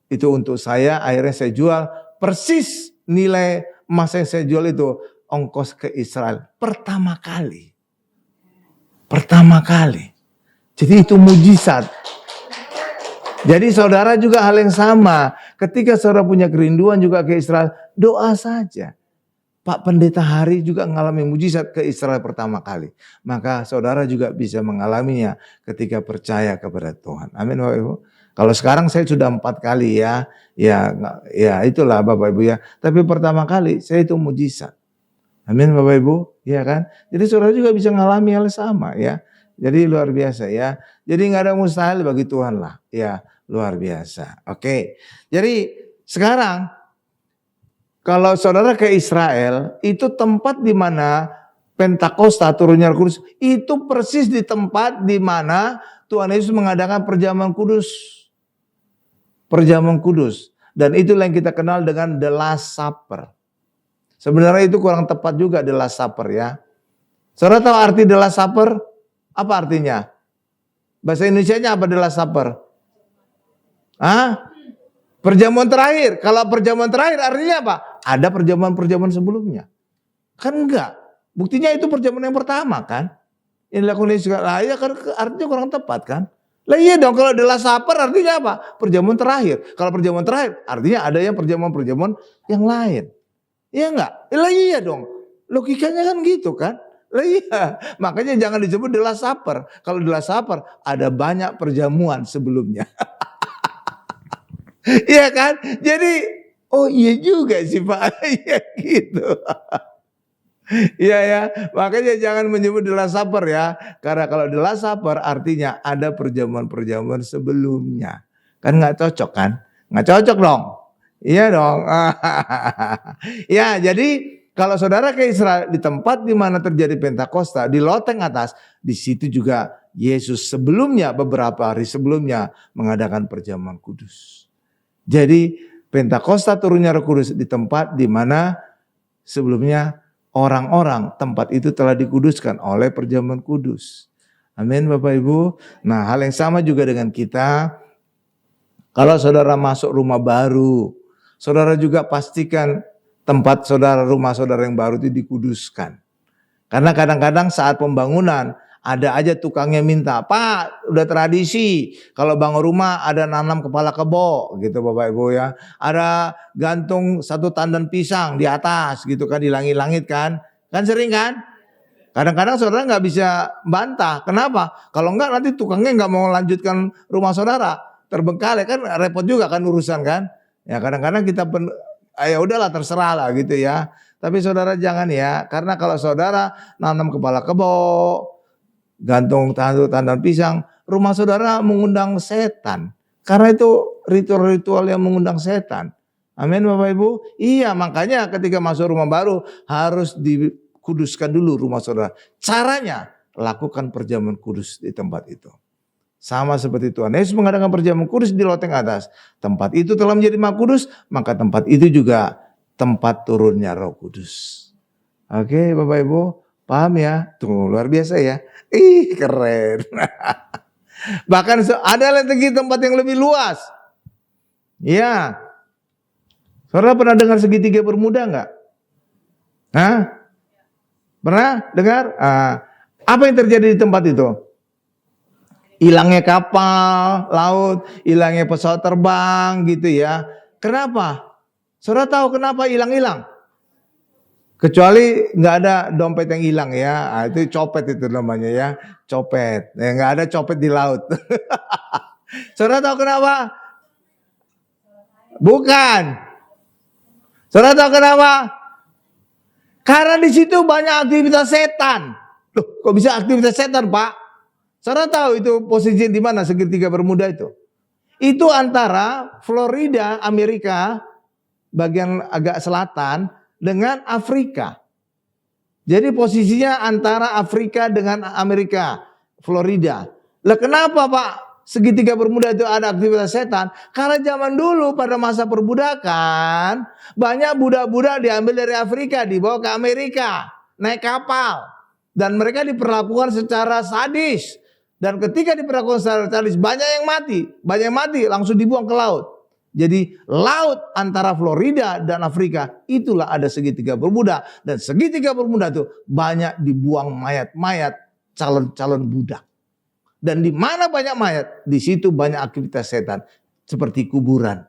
[SPEAKER 1] itu untuk saya. Akhirnya saya jual persis nilai emas yang saya jual itu ongkos ke Israel pertama kali. Jadi itu mujizat. Jadi saudara juga hal yang sama. Ketika saudara punya kerinduan juga ke Israel, doa saja. Pak Pendeta Hari juga mengalami mujizat ke Israel pertama kali. Maka saudara juga bisa mengalaminya ketika percaya kepada Tuhan. Amin Bapak Ibu. Kalau sekarang saya sudah 4 kali ya. Ya itulah Bapak Ibu ya. Tapi pertama kali saya itu mujizat. Amin Bapak Ibu. Ya kan. Jadi saudara juga bisa mengalami hal sama ya. Jadi luar biasa ya. Jadi gak ada mustahil bagi Tuhan lah. Ya luar biasa. Oke. Jadi sekarang kalau saudara ke Israel, itu tempat di mana Pentakosta turunnya Roh Kudus, itu persis di tempat di mana Tuhan Yesus mengadakan perjamuan kudus. Perjamuan kudus. Dan itulah yang kita kenal dengan The Last Supper. Sebenarnya itu kurang tepat juga the last supper ya. Saudara tahu arti the last supper? Apa artinya? Bahasa Indonesianya apa the last supper? Hah? Perjamuan terakhir. Kalau perjamuan terakhir artinya apa? Ada perjamuan-perjamuan sebelumnya. Kan enggak. Buktinya itu perjamuan yang pertama kan. Yang dilakukan Yesus. Lah ya kan artinya kurang tepat kan. Lah iya dong, kalau the last supper artinya apa? Perjamuan terakhir. Kalau perjamuan terakhir artinya ada yang perjamuan-perjamuan yang lain. Iya enggak? Lah iya dong. Logikanya kan gitu kan. Lah iya. Makanya jangan disebut the last supper. Kalau the last supper ada banyak perjamuan sebelumnya. Iya kan? Jadi oh iya juga sih Pak. Iya gitu. Iya ya, makanya jangan menyebut the last supper ya. Karena kalau the last supper artinya ada perjamuan-perjamuan sebelumnya. Kan nggak cocok kan? Nggak cocok dong. Iya dong. Ya, jadi kalau saudara ke Israel di tempat di mana terjadi Pentakosta di loteng atas, di situ juga Yesus sebelumnya beberapa hari sebelumnya mengadakan perjamuan kudus. Jadi Pentakosta turunnya Roh Kudus di tempat di mana sebelumnya orang-orang tempat itu telah dikuduskan oleh perjamuan kudus. Amin Bapak Ibu. Nah hal yang sama juga dengan kita. Kalau saudara masuk rumah baru, saudara juga pastikan tempat saudara, rumah saudara yang baru itu dikuduskan. Karena kadang-kadang saat pembangunan ada aja tukangnya minta, Pak udah tradisi kalau bangun rumah ada nanam kepala kebo gitu Bapak Ibu ya. Ada gantung satu tandan pisang di atas gitu kan, di langit-langit kan. Kan sering kan? Kadang-kadang saudara nggak bisa bantah. Kenapa? Kalau enggak nanti tukangnya nggak mau lanjutkan rumah saudara. Terbengkalai kan repot juga kan urusan kan. Ya kadang-kadang kita ya udahlah terserah lah gitu ya. Tapi saudara jangan ya. Karena kalau saudara nanam kepala kebo, gantung tandan pisang, rumah saudara mengundang setan. Karena itu ritual-ritual yang mengundang setan. Amin Bapak Ibu. Iya makanya ketika masuk rumah baru harus dikuduskan dulu rumah saudara. Caranya lakukan perjamuan kudus di tempat itu. Sama seperti Tuhan Yesus mengadakan perjamuan kudus di loteng atas. Tempat itu telah menjadi Maha Kudus, maka tempat itu juga tempat turunnya Roh Kudus. Oke Bapak Ibu, paham ya? Tuh luar biasa ya. Ih keren. Bahkan ada lagi tempat yang lebih luas. Ya. Saudara pernah dengar segitiga bermuda enggak? Hah? Pernah dengar? Apa yang terjadi di tempat itu? Hilangnya kapal laut, hilangnya pesawat terbang gitu ya. Kenapa? Saudara tahu kenapa hilang-hilang? Kecuali nggak ada dompet yang hilang ya, itu copet itu namanya ya, copet. Ya, nggak ada copet di laut. Saudara tahu kenapa? Bukan. Saudara tahu kenapa? Karena di situ banyak aktivitas setan. Loh, kok bisa aktivitas setan, Pak? Saudara tahu itu posisi di mana segitiga bermuda itu? Itu antara Florida, Amerika, bagian agak selatan, dengan Afrika. Jadi posisinya antara Afrika dengan Amerika, Florida. Lah kenapa Pak segitiga bermuda itu ada aktivitas setan? Karena zaman dulu pada masa perbudakan, banyak budak-budak diambil dari Afrika, dibawa ke Amerika, naik kapal. Dan mereka diperlakukan secara sadis. Dan ketika diperlakukan secara sadis, banyak yang mati langsung dibuang ke laut. Jadi laut antara Florida dan Afrika itulah ada segitiga bermuda. Dan segitiga bermuda itu banyak dibuang mayat-mayat calon-calon budak. Dan di mana banyak mayat, di situ banyak aktivitas setan seperti kuburan.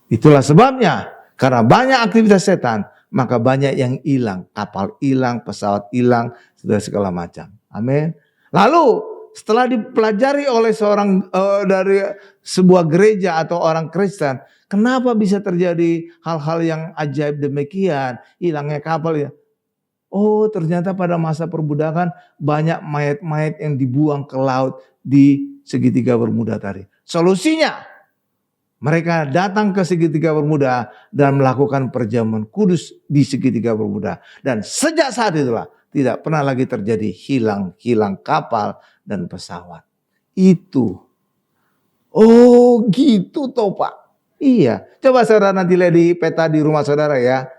[SPEAKER 1] Itulah sebabnya karena banyak aktivitas setan, maka banyak yang hilang, kapal hilang, pesawat hilang, segala macam. Amin. Lalu setelah dipelajari oleh seorang dari sebuah gereja atau orang Kristen, kenapa bisa terjadi hal-hal yang ajaib demikian, hilangnya kapal ya? Oh, ternyata pada masa perbudakan banyak mayat-mayat yang dibuang ke laut di segitiga bermuda tadi. Solusinya, mereka datang ke segitiga bermuda dan melakukan perjamuan kudus di segitiga bermuda. Dan sejak saat itulah tidak pernah lagi terjadi hilang kapal dan pesawat. Itu. Oh gitu toh Pak. Iya. Coba saudara nanti lihat di peta di rumah saudara ya.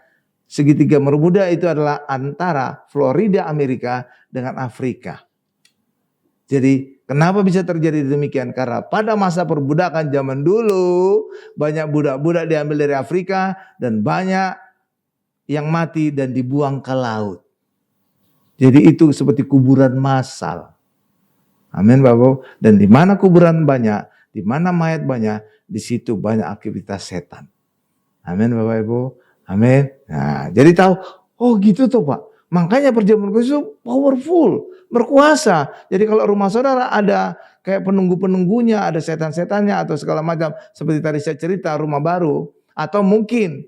[SPEAKER 1] Segitiga bermuda itu adalah antara Florida Amerika dengan Afrika. Jadi kenapa bisa terjadi demikian? Karena pada masa perbudakan zaman dulu banyak budak-budak diambil dari Afrika dan banyak yang mati dan dibuang ke laut. Jadi itu seperti kuburan massal. Amin Bapak. Dan di mana kuburan banyak, di mana mayat banyak, di situ banyak aktivitas setan. Amin Bapak Ibu. Amin. Nah, jadi tahu, oh gitu tuh Pak. Makanya perjamuan kudus itu powerful, berkuasa. Jadi kalau rumah saudara ada kayak penunggu-penunggunya, ada setan-setannya atau segala macam. Seperti tadi saya cerita rumah baru. Atau mungkin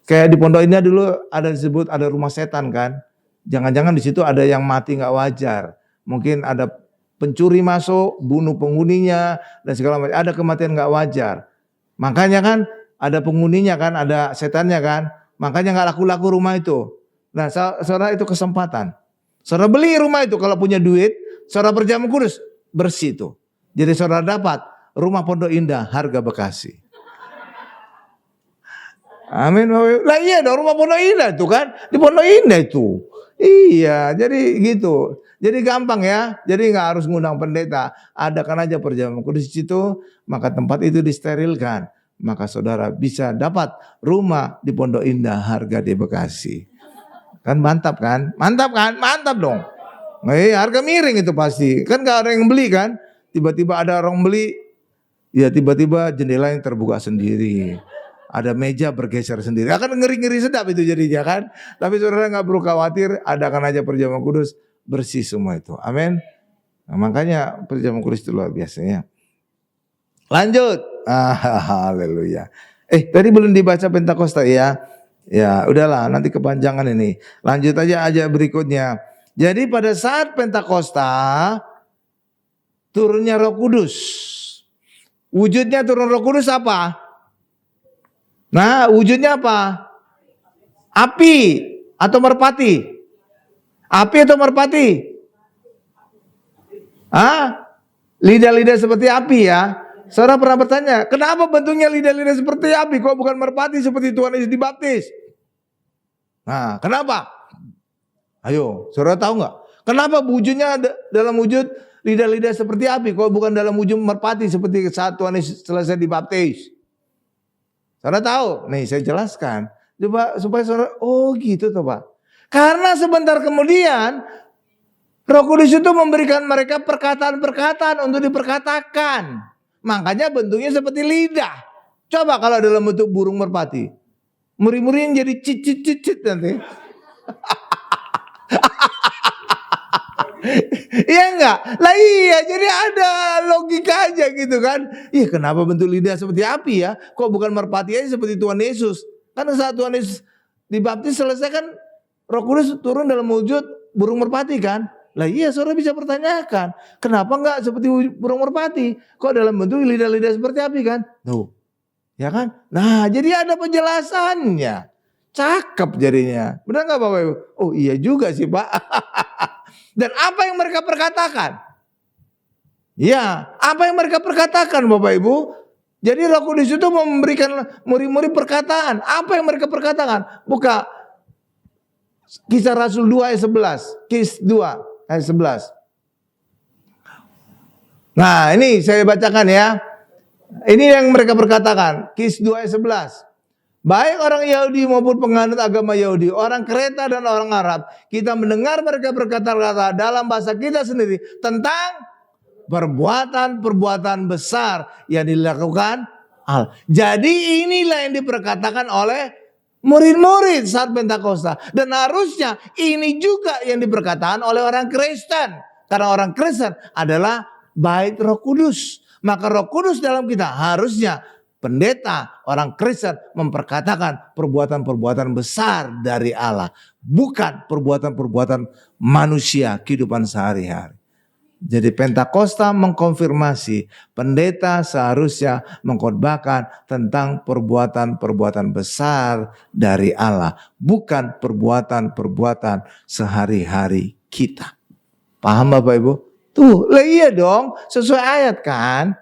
[SPEAKER 1] kayak di Pondok Indah dulu ada disebut ada rumah setan kan. Jangan-jangan di situ ada yang mati gak wajar. Mungkin ada pencuri masuk, bunuh penghuninya dan segala macam. Ada kematian gak wajar. Makanya kan ada penghuninya kan, ada setannya kan. Makanya gak laku-laku rumah itu. Nah, saudara itu kesempatan. Saudara beli rumah itu kalau punya duit, saudara perjamuan kudus bersih itu. Jadi saudara dapat rumah Pondok Indah harga Bekasi. Amin. Lah iya dong rumah Pondok Indah itu kan, di Pondok Indah itu. Iya, jadi gitu. Jadi gampang ya. Jadi nggak harus ngundang pendeta. Adakan aja perjamuan kudus di situ, maka tempat itu disterilkan. Maka saudara bisa dapat rumah di Pondok Indah harga di Bekasi. Kan mantap kan? Mantap kan? Mantap dong. Harga miring itu pasti. Kan gak ada yang beli kan? Tiba-tiba ada orang beli. Ya tiba-tiba jendela yang terbuka sendiri. Ada meja bergeser sendiri. Akan ngeri-ngeri sedap itu jadinya kan? Tapi saudara gak perlu khawatir. Adakan aja perjamuan kudus. Bersih semua itu. Amin. Nah, makanya perjamuan kudus itu luar biasanya. Lanjut. Haleluya. Tadi belum dibaca Pentakosta ya. Ya udahlah nanti kepanjangan ini. Lanjut aja berikutnya. Jadi pada saat Pentakosta turunnya Roh Kudus. Wujudnya turun Roh Kudus apa? Nah wujudnya apa? Api atau merpati? Api atau merpati? Lidah-lidah seperti api ya. Saudara pernah bertanya, kenapa bentuknya lidah-lidah seperti api? Kok bukan merpati seperti Tuhan Yesus dibaptis? Nah, kenapa? Ayo, saudara tahu nggak? Kenapa wujudnya dalam wujud lidah-lidah seperti api? Kok bukan dalam wujud merpati seperti saat Tuhan Yesus selesai dibaptis? Saudara tahu? Nih, saya jelaskan. Coba supaya saudara, oh gitu tuh Pak. Karena sebentar kemudian Roh Kudus itu memberikan mereka perkataan-perkataan untuk diperkatakan. Makanya bentuknya seperti lidah. Coba kalau dalam bentuk burung merpati. Muri-muri yang jadi cicit-cicit nanti. Iya enggak? Lah iya, jadi ada logika aja gitu kan. Iya kenapa bentuk lidah seperti api ya? Kok bukan merpati aja seperti Tuhan Yesus? Karena saat Tuhan Yesus dibaptis selesai kan Roh Kudus turun dalam wujud burung merpati kan? Lah iya saudara bisa pertanyakan. Kenapa enggak seperti burung merpati? Kok dalam bentuk lidah-lidah seperti api kan? Tuh. Ya kan? Nah jadi ada penjelasannya. Cakep jadinya. Benar enggak Bapak Ibu? Oh iya juga sih Pak. Dan apa yang mereka perkatakan? Ya, apa yang mereka perkatakan Bapak Ibu? Jadi Roh Kudus itu memberikan murid-murid perkataan. Apa yang mereka perkatakan? Buka Kisah Rasul 2 ayat 11. Kis 2 ayat 11. Nah ini saya bacakan ya. Ini yang mereka perkatakan. Kis 2 ayat 11. Baik orang Yahudi maupun penganut agama Yahudi, orang Kreta dan orang Arab, kita mendengar mereka berkata-kata dalam bahasa kita sendiri tentang perbuatan-perbuatan besar yang dilakukan Allah. Jadi inilah yang diperkatakan oleh murid-murid saat Pentakosta. Dan harusnya ini juga yang diperkatakan oleh orang Kristen. Karena orang Kristen adalah bait Roh Kudus. Maka Roh Kudus dalam kita harusnya pendeta, orang Kristen memperkatakan perbuatan-perbuatan besar dari Allah. Bukan perbuatan-perbuatan manusia kehidupan sehari-hari. Jadi Pentakosta mengkonfirmasi pendeta seharusnya mengkhotbahkan tentang perbuatan-perbuatan besar dari Allah. Bukan perbuatan-perbuatan sehari-hari kita. Paham Bapak Ibu? Tuh, lah iya dong, sesuai ayat kan?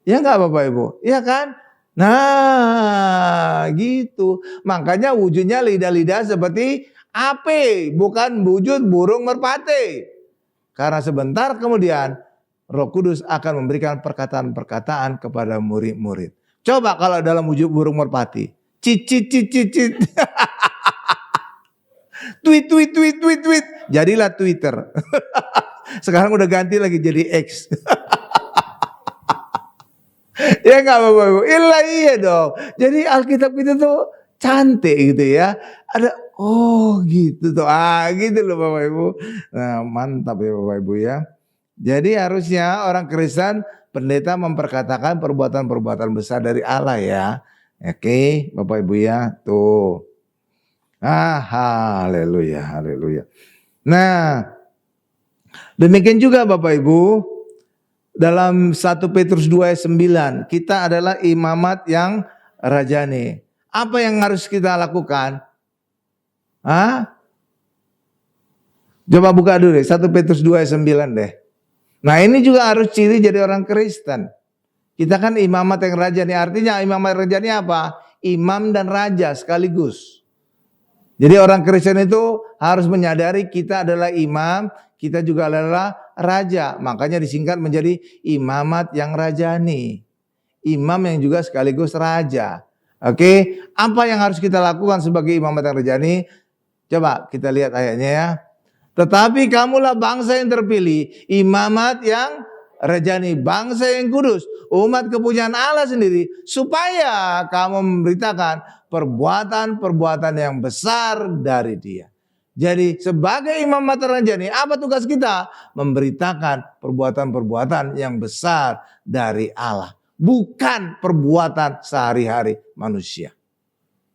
[SPEAKER 1] Ya enggak Bapak Ibu? Iya kan? Nah, gitu. Makanya wujudnya lidah-lidah seperti api, bukan wujud burung merpati. Karena sebentar kemudian Roh Kudus akan memberikan perkataan-perkataan kepada murid-murid. Coba kalau dalam wujud burung merpati. Cicit, cicit, cicit. Tweet, tweet, tweet, tweet, tweet. Jadilah Twitter. Sekarang udah ganti lagi jadi X. Ya enggak Bapak Ibu? Iya dong. Jadi Alkitab itu tuh cantik gitu ya. Ada gitu tuh. Gitu loh Bapak Ibu. Nah, mantap ya Bapak Ibu ya. Jadi harusnya orang Kristen pendeta memperkatakan perbuatan-perbuatan besar dari Allah ya. Oke, Bapak Ibu ya. Tuh. Haleluya, haleluya. Nah, demikian juga Bapak Ibu, dalam 1 Petrus 2 ayat 9, kita adalah imamat yang rajani. Apa yang harus kita lakukan? Coba buka dulu deh, 1 Petrus 2 ayat 9 deh. Nah ini juga harus ciri jadi orang Kristen. Kita kan imamat yang rajani, artinya imamat rajani apa? Imam dan raja sekaligus. Jadi orang Kristen itu harus menyadari kita adalah imam, kita juga adalah raja. Makanya disingkat menjadi imamat yang rajani. Imam yang juga sekaligus raja. Oke, apa yang harus kita lakukan sebagai imamat yang rajani? Coba kita lihat ayatnya ya. Tetapi kamulah bangsa yang terpilih, imamat yang rajani, bangsa yang kudus, umat kepunyaan Allah sendiri, supaya kamu memberitakan perbuatan-perbuatan yang besar dari Dia. Jadi sebagai imamat rajani, apa tugas kita? Memberitakan perbuatan-perbuatan yang besar dari Allah, bukan perbuatan sehari-hari manusia.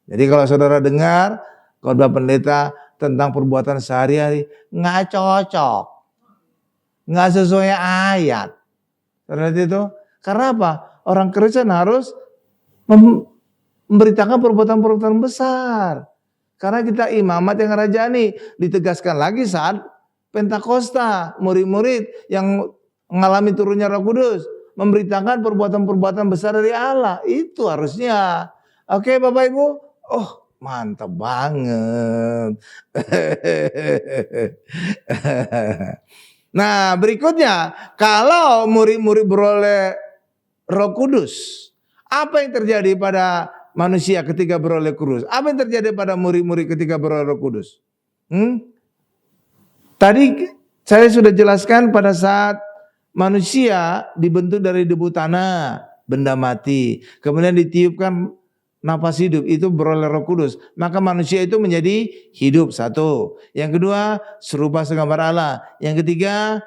[SPEAKER 1] Jadi kalau saudara dengar khotbah pendeta tentang perbuatan sehari-hari, nggak cocok, nggak sesuai ayat. Seperti itu. Karena apa? Orang Kristen harus memberitakan perbuatan-perbuatan besar. Karena kita imamat yang rajani. Ditegaskan lagi saat Pentakosta. Murid-murid yang mengalami turunnya Roh Kudus. Memberitakan perbuatan-perbuatan besar dari Allah. Itu harusnya. Oke Bapak Ibu. Mantap banget. Nah berikutnya, kalau murid-murid beroleh Roh Kudus, apa yang terjadi pada manusia ketika beroleh kudus? Apa yang terjadi pada murid-murid ketika beroleh Roh Kudus? Tadi saya sudah jelaskan pada saat manusia dibentuk dari debu tanah, benda mati, kemudian ditiupkan napas hidup, itu beroleh Roh Kudus, maka manusia itu menjadi hidup. Satu. Yang kedua, serupa segambar Allah. Yang ketiga,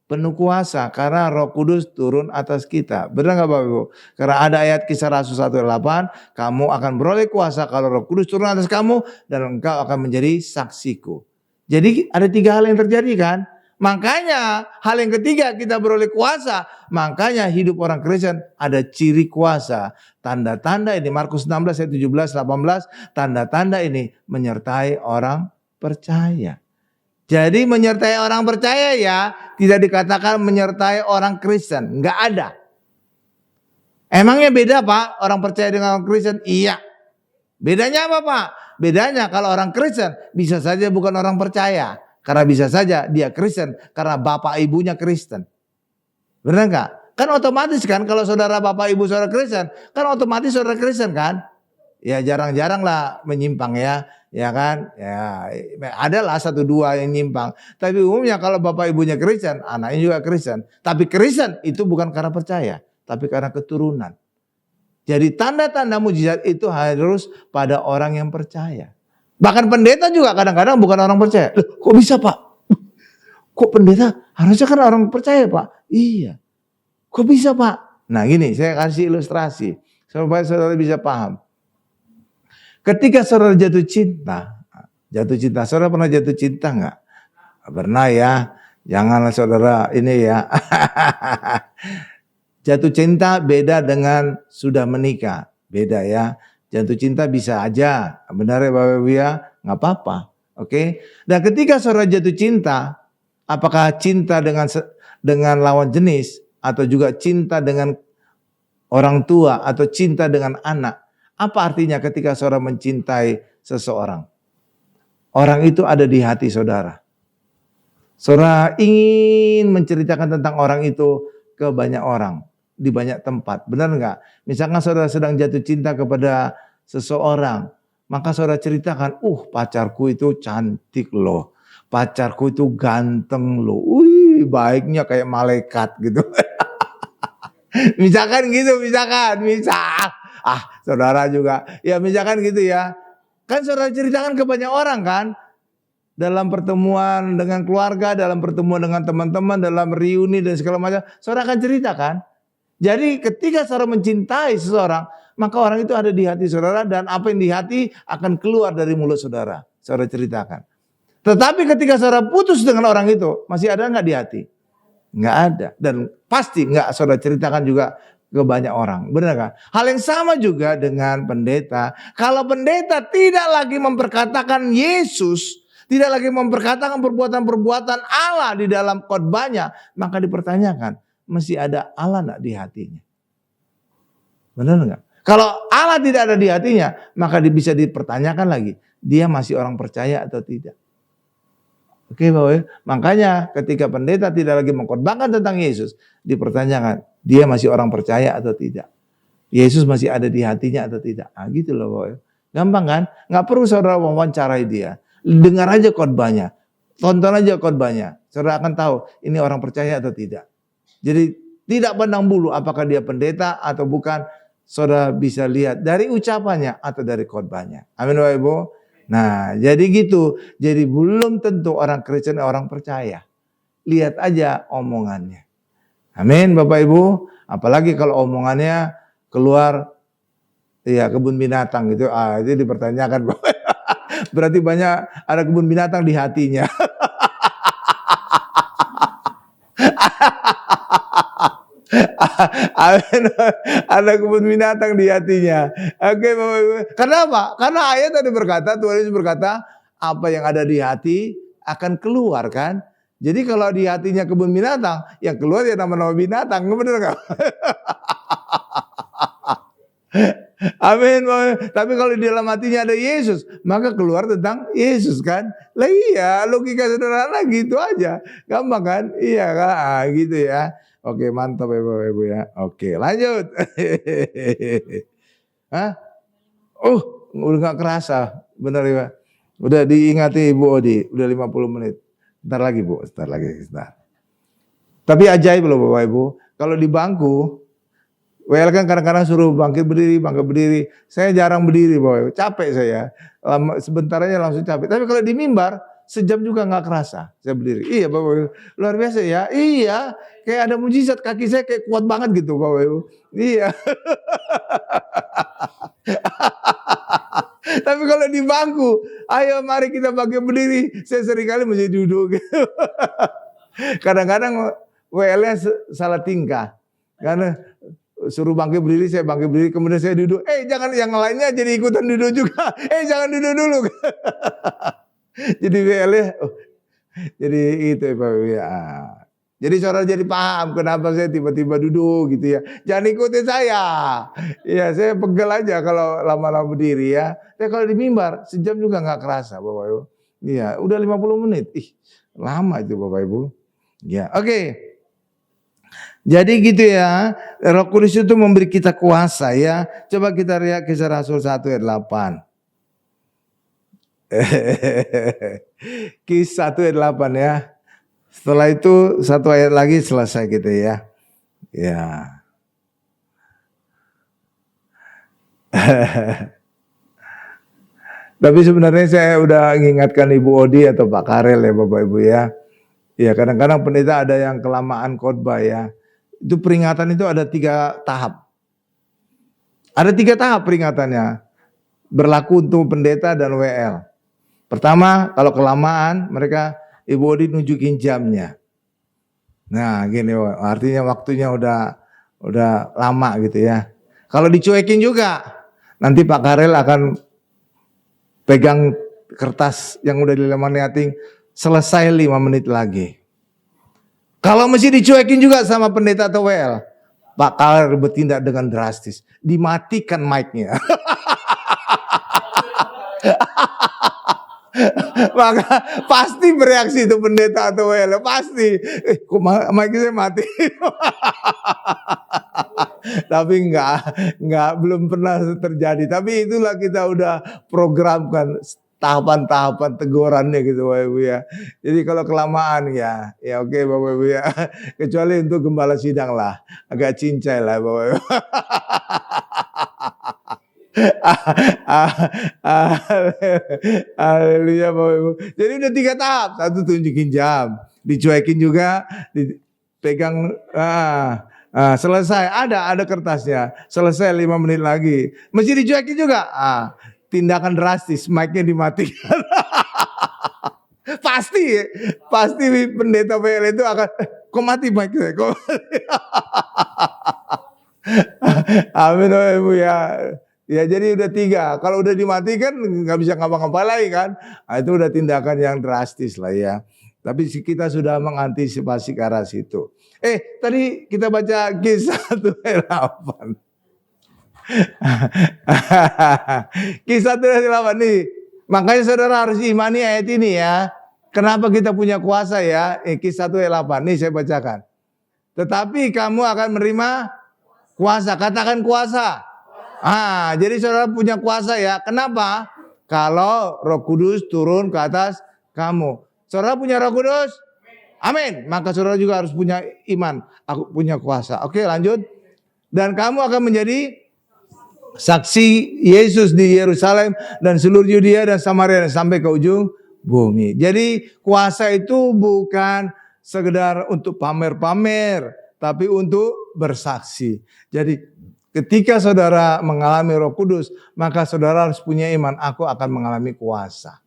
[SPEAKER 1] penuh kuasa karena Roh Kudus turun atas kita. Benar nggak Bapak Ibu? Karena ada ayat Kisah Rasul 1:8, kamu akan beroleh kuasa kalau Roh Kudus turun atas kamu dan engkau akan menjadi saksiku. Jadi ada 3 hal yang terjadi kan? Makanya hal yang ketiga kita beroleh kuasa. Makanya hidup orang Kristen ada ciri kuasa. Tanda-tanda ini Markus 16 ayat 17-18. Tanda-tanda ini menyertai orang percaya. Jadi menyertai orang percaya ya tidak dikatakan menyertai orang Kristen. Enggak ada. Emangnya beda Pak orang percaya dengan orang Kristen? Iya. Bedanya apa Pak? Bedanya kalau orang Kristen bisa saja bukan orang percaya. Karena bisa saja dia Kristen karena bapak ibunya Kristen. Benar enggak? Kan otomatis kan kalau saudara bapak ibu saudara Kristen, kan otomatis saudara Kristen kan? Ya jarang-jarang lah menyimpang ya. Ya kan? Ya adalah 1-2 yang nyimpang. Tapi umumnya kalau bapak ibunya Kristen, anaknya juga Kristen. Tapi Kristen itu bukan karena percaya, tapi karena keturunan. Jadi tanda-tanda mujizat itu harus pada orang yang percaya. Bahkan pendeta juga kadang-kadang bukan orang percaya. Loh, kok bisa Pak? Kok pendeta? Harusnya kan orang percaya Pak. Iya. Kok bisa Pak? Nah gini, saya kasih ilustrasi supaya saudara bisa paham. Ketika saudara jatuh cinta, saudara pernah jatuh cinta enggak? Pernah ya. Janganlah saudara ini ya. Jatuh cinta beda dengan sudah menikah. Beda ya. Jatuh cinta bisa aja. Benar ya Bapak Ibu ya? Nggak apa-apa. Oke. Dan ketika saudara jatuh cinta, apakah cinta dengan lawan jenis atau juga cinta dengan orang tua atau cinta dengan anak. Apa artinya ketika saudara mencintai seseorang? Orang itu ada di hati saudara. Saudara ingin menceritakan tentang orang itu ke banyak orang, di banyak tempat. Benar enggak? Misalkan saudara sedang jatuh cinta kepada seseorang, maka saudara ceritakan, pacarku itu cantik loh. Pacarku itu ganteng loh. Baiknya kayak malaikat gitu. Misalkan gitu, misalkan. Saudara juga. Ya misalkan gitu ya. Kan saudara ceritakan ke banyak orang kan. Dalam pertemuan dengan keluarga, dalam pertemuan dengan teman-teman, dalam reuni dan segala macam. Saudara akan ceritakan. Jadi ketika saudara mencintai seseorang, maka orang itu ada di hati saudara. Dan apa yang di hati akan keluar dari mulut saudara. Saudara ceritakan. Tetapi ketika saudara putus dengan orang itu, masih ada nggak di hati? Nggak ada. Dan pasti nggak saudara ceritakan juga ke banyak orang. Benar nggak? Hal yang sama juga dengan pendeta. Kalau pendeta tidak lagi memperkatakan Yesus, tidak lagi memperkatakan perbuatan-perbuatan Allah di dalam khotbahnya, maka dipertanyakan, masih ada Allah nggak di hatinya? Benar nggak? Kalau Allah tidak ada di hatinya, maka bisa dipertanyakan lagi, dia masih orang percaya atau tidak? Oke, Bapak. Makanya ketika pendeta tidak lagi mengkhotbahkan tentang Yesus, dipertanyakan, dia masih orang percaya atau tidak? Yesus masih ada di hatinya atau tidak? Gitu loh, Bapak. Gampang kan? Nggak perlu saudara wawancarai dia. Dengar aja khotbahnya. Tonton aja khotbahnya. Saudara akan tahu ini orang percaya atau tidak. Jadi tidak pandang bulu apakah dia pendeta atau bukan. Saudara bisa lihat dari ucapannya atau dari khotbahnya. Amin, Bapak Ibu. Nah, jadi gitu. Jadi belum tentu orang Kristen orang percaya. Lihat aja omongannya. Amin, Bapak Ibu. Apalagi kalau omongannya keluar kebun binatang gitu. Itu dipertanyakan. Berarti banyak ada kebun binatang di hatinya. Ada kebun binatang di hatinya. Oke, Bapak Ibu. Kenapa? Karena ayat tadi berkata, Tuhan Yesus berkata, apa yang ada di hati akan keluar kan. Jadi kalau di hatinya kebun binatang, yang keluar ya nama-nama binatang. Benar nggak? Amin. Tapi kalau di dalam hatinya ada Yesus, maka keluar tentang Yesus kan. Lah iya, logika sederhana gitu aja. Gampang kan? Iya kan? Gitu ya. Oke, mantap ya Bapak Ibu ya. Oke, lanjut. Hah? Udah gak kerasa. Benar ya. Udah diingati Ibu Odi. Udah 50 menit. Bentar lagi Bu. Bentar lagi. Tapi ajaib loh Bapak Ibu. Kalau di bangku, WL kan kadang-kadang suruh bangkit berdiri. Saya jarang berdiri Bapak Ibu. Capek saya. Sebentar aja langsung capek. Tapi kalau di mimbar, sejam juga gak kerasa saya berdiri. Iya Bapak Ibu. Luar biasa ya. Iya. Kayak ada mujizat, kaki saya kayak kuat banget gitu Bapak Ibu. Iya. Tapi kalau di bangku, ayo mari kita pakai berdiri. Saya seringkali mesti duduk. Kadang-kadang WL-nya salah tingkah. Karena suruh bangkit berdiri, saya bangkit berdiri, kemudian saya duduk. Jangan yang lainnya jadi ikutan duduk juga. Jangan duduk dulu. Jadi WL-nya, jadi itu Bapak Ibu ya. Jadi saudara jadi paham kenapa saya tiba-tiba duduk gitu ya. Jangan ikutin saya. Ya saya pegel aja kalau lama-lama berdiri ya. Tapi kalau di mimbar sejam juga nggak kerasa Bapak Ibu. Iya, udah 50 menit. Lama itu Bapak Ibu. Ya, oke. Jadi gitu ya. Roh Kudus itu memberi kita kuasa ya. Coba kita lihat Kisah Rasul 1 ayat 8. Kisah 1 ayat 8 ya. Setelah itu satu ayat lagi selesai gitu ya. Ya. Tapi sebenarnya saya udah mengingatkan Ibu Odi atau Pak Karel ya Bapak Ibu ya. Ya kadang-kadang pendeta ada yang kelamaan khotbah ya. Itu peringatan itu ada 3 tahap. Ada 3 tahap peringatannya. Berlaku untuk pendeta dan WL. Pertama kalau kelamaan mereka Ibu Odi nunjukin jamnya. Nah gini artinya waktunya udah lama gitu ya. Kalau dicuekin juga nanti Pak Karel akan pegang kertas yang udah dilematin selesai 5 menit lagi. Kalau mesti dicuekin juga sama pendeta atau WL. Pak Kaler bertindak dengan drastis. Dimatikan mic-nya. Maka pasti bereaksi itu pendeta atau WL. Pasti. Kok mic-nya mati? Tapi belum pernah terjadi. Tapi itulah kita udah programkan tahapan-tahapan tegurannya gitu Bapak Ibu ya. Jadi kalau kelamaan ya oke Bapak Ibu ya. Kecuali untuk gembala sidang lah. Agak cincai lah Bapak Ibu. Haleluya Bapak Ibu. Jadi udah 3 tahap. 1 tunjukin jam. Dicuekin juga. Dipegang. Selesai. Ada kertasnya. Selesai 5 menit lagi. Mesti dicuekin juga. Tindakan drastis. Mic-nya dimatikan. Pasti pendeta PL itu akan. Kok mati mic-nya? Amin Bapak Ibu ya. Ya jadi udah 3. Kalau udah dimatikan nggak bisa ngapa-ngapa lagi kan. Itu udah tindakan yang drastis lah ya. Tapi kita sudah mengantisipasi ke arah situ. Tadi kita baca Kisah 1 ayat 8. Kisah 1 ayat 8 nih. Makanya saudara harus imani ayat ini ya. Kenapa kita punya kuasa ya? Kisah 1 ayat 8. Nih saya bacakan. Tetapi kamu akan menerima kuasa. Katakan kuasa. Jadi saudara punya kuasa ya. Kenapa? Kalau Roh Kudus turun ke atas kamu. Saudara punya Roh Kudus? Amin. Maka saudara juga harus punya iman. Aku punya kuasa. Oke, lanjut. Dan kamu akan menjadi saksi Yesus di Yerusalem dan seluruh Yudea dan Samaria dan sampai ke ujung bumi. Jadi kuasa itu bukan sekedar untuk pamer-pamer, tapi untuk bersaksi. Jadi ketika saudara mengalami Roh Kudus, maka saudara harus punya iman. Aku akan mengalami kuasa.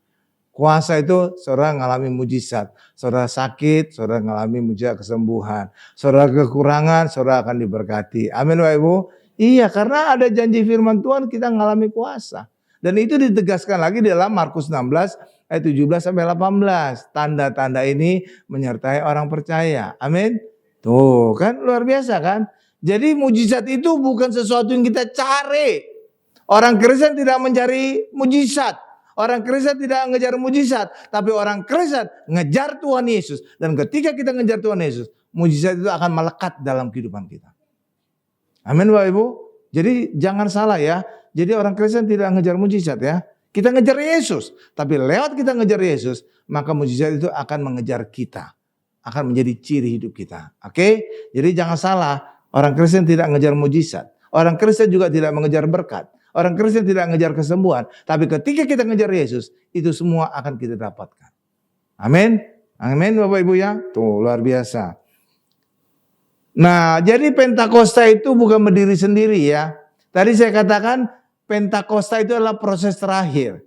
[SPEAKER 1] Kuasa itu saudara mengalami mujizat. Saudara sakit, saudara mengalami mujizat kesembuhan. Saudara kekurangan, saudara akan diberkati. Amin Bapak Ibu. Iya, karena ada janji firman Tuhan kita mengalami kuasa. Dan itu ditegaskan lagi dalam Markus 16 ayat 17 sampai 18. Tanda-tanda ini menyertai orang percaya. Amin. Tuh kan luar biasa kan. Jadi mujizat itu bukan sesuatu yang kita cari. Orang Kristen tidak mencari mujizat. Orang Kristen tidak mengejar mujizat. Tapi orang Kristen ngejar Tuhan Yesus. Dan ketika kita ngejar Tuhan Yesus, mujizat itu akan melekat dalam kehidupan kita. Amin Bapak Ibu. Jadi jangan salah ya. Jadi orang Kristen tidak ngejar mujizat ya. Kita ngejar Yesus. Tapi lewat kita ngejar Yesus, maka mujizat itu akan mengejar kita. Akan menjadi ciri hidup kita. Oke? Jadi jangan salah. Orang Kristen tidak ngejar mujizat. Orang Kristen juga tidak mengejar berkat. Orang Kristen tidak ngejar kesembuhan. Tapi ketika kita ngejar Yesus, itu semua akan kita dapatkan. Amin. Amin Bapak Ibu ya. Tuh luar biasa. Nah jadi Pentakosta itu bukan berdiri sendiri ya. Tadi saya katakan Pentakosta itu adalah proses terakhir.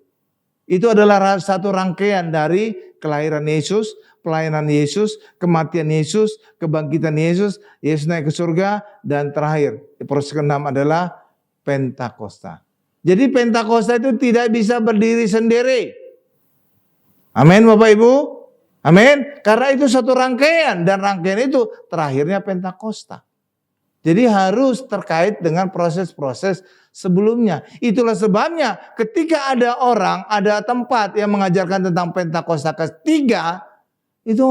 [SPEAKER 1] Itu adalah satu rangkaian dari kelahiran Yesus, pelayanan Yesus, kematian Yesus, kebangkitan Yesus, Yesus naik ke surga, dan terakhir proses ke-6 adalah Pentakosta. Jadi Pentakosta itu tidak bisa berdiri sendiri. Amin Bapak Ibu. Amin. Karena itu satu rangkaian dan rangkaian itu terakhirnya Pentakosta. Jadi harus terkait dengan proses-proses sebelumnya. Itulah sebabnya ketika ada orang, ada tempat yang mengajarkan tentang Pentakosta ketiga, itu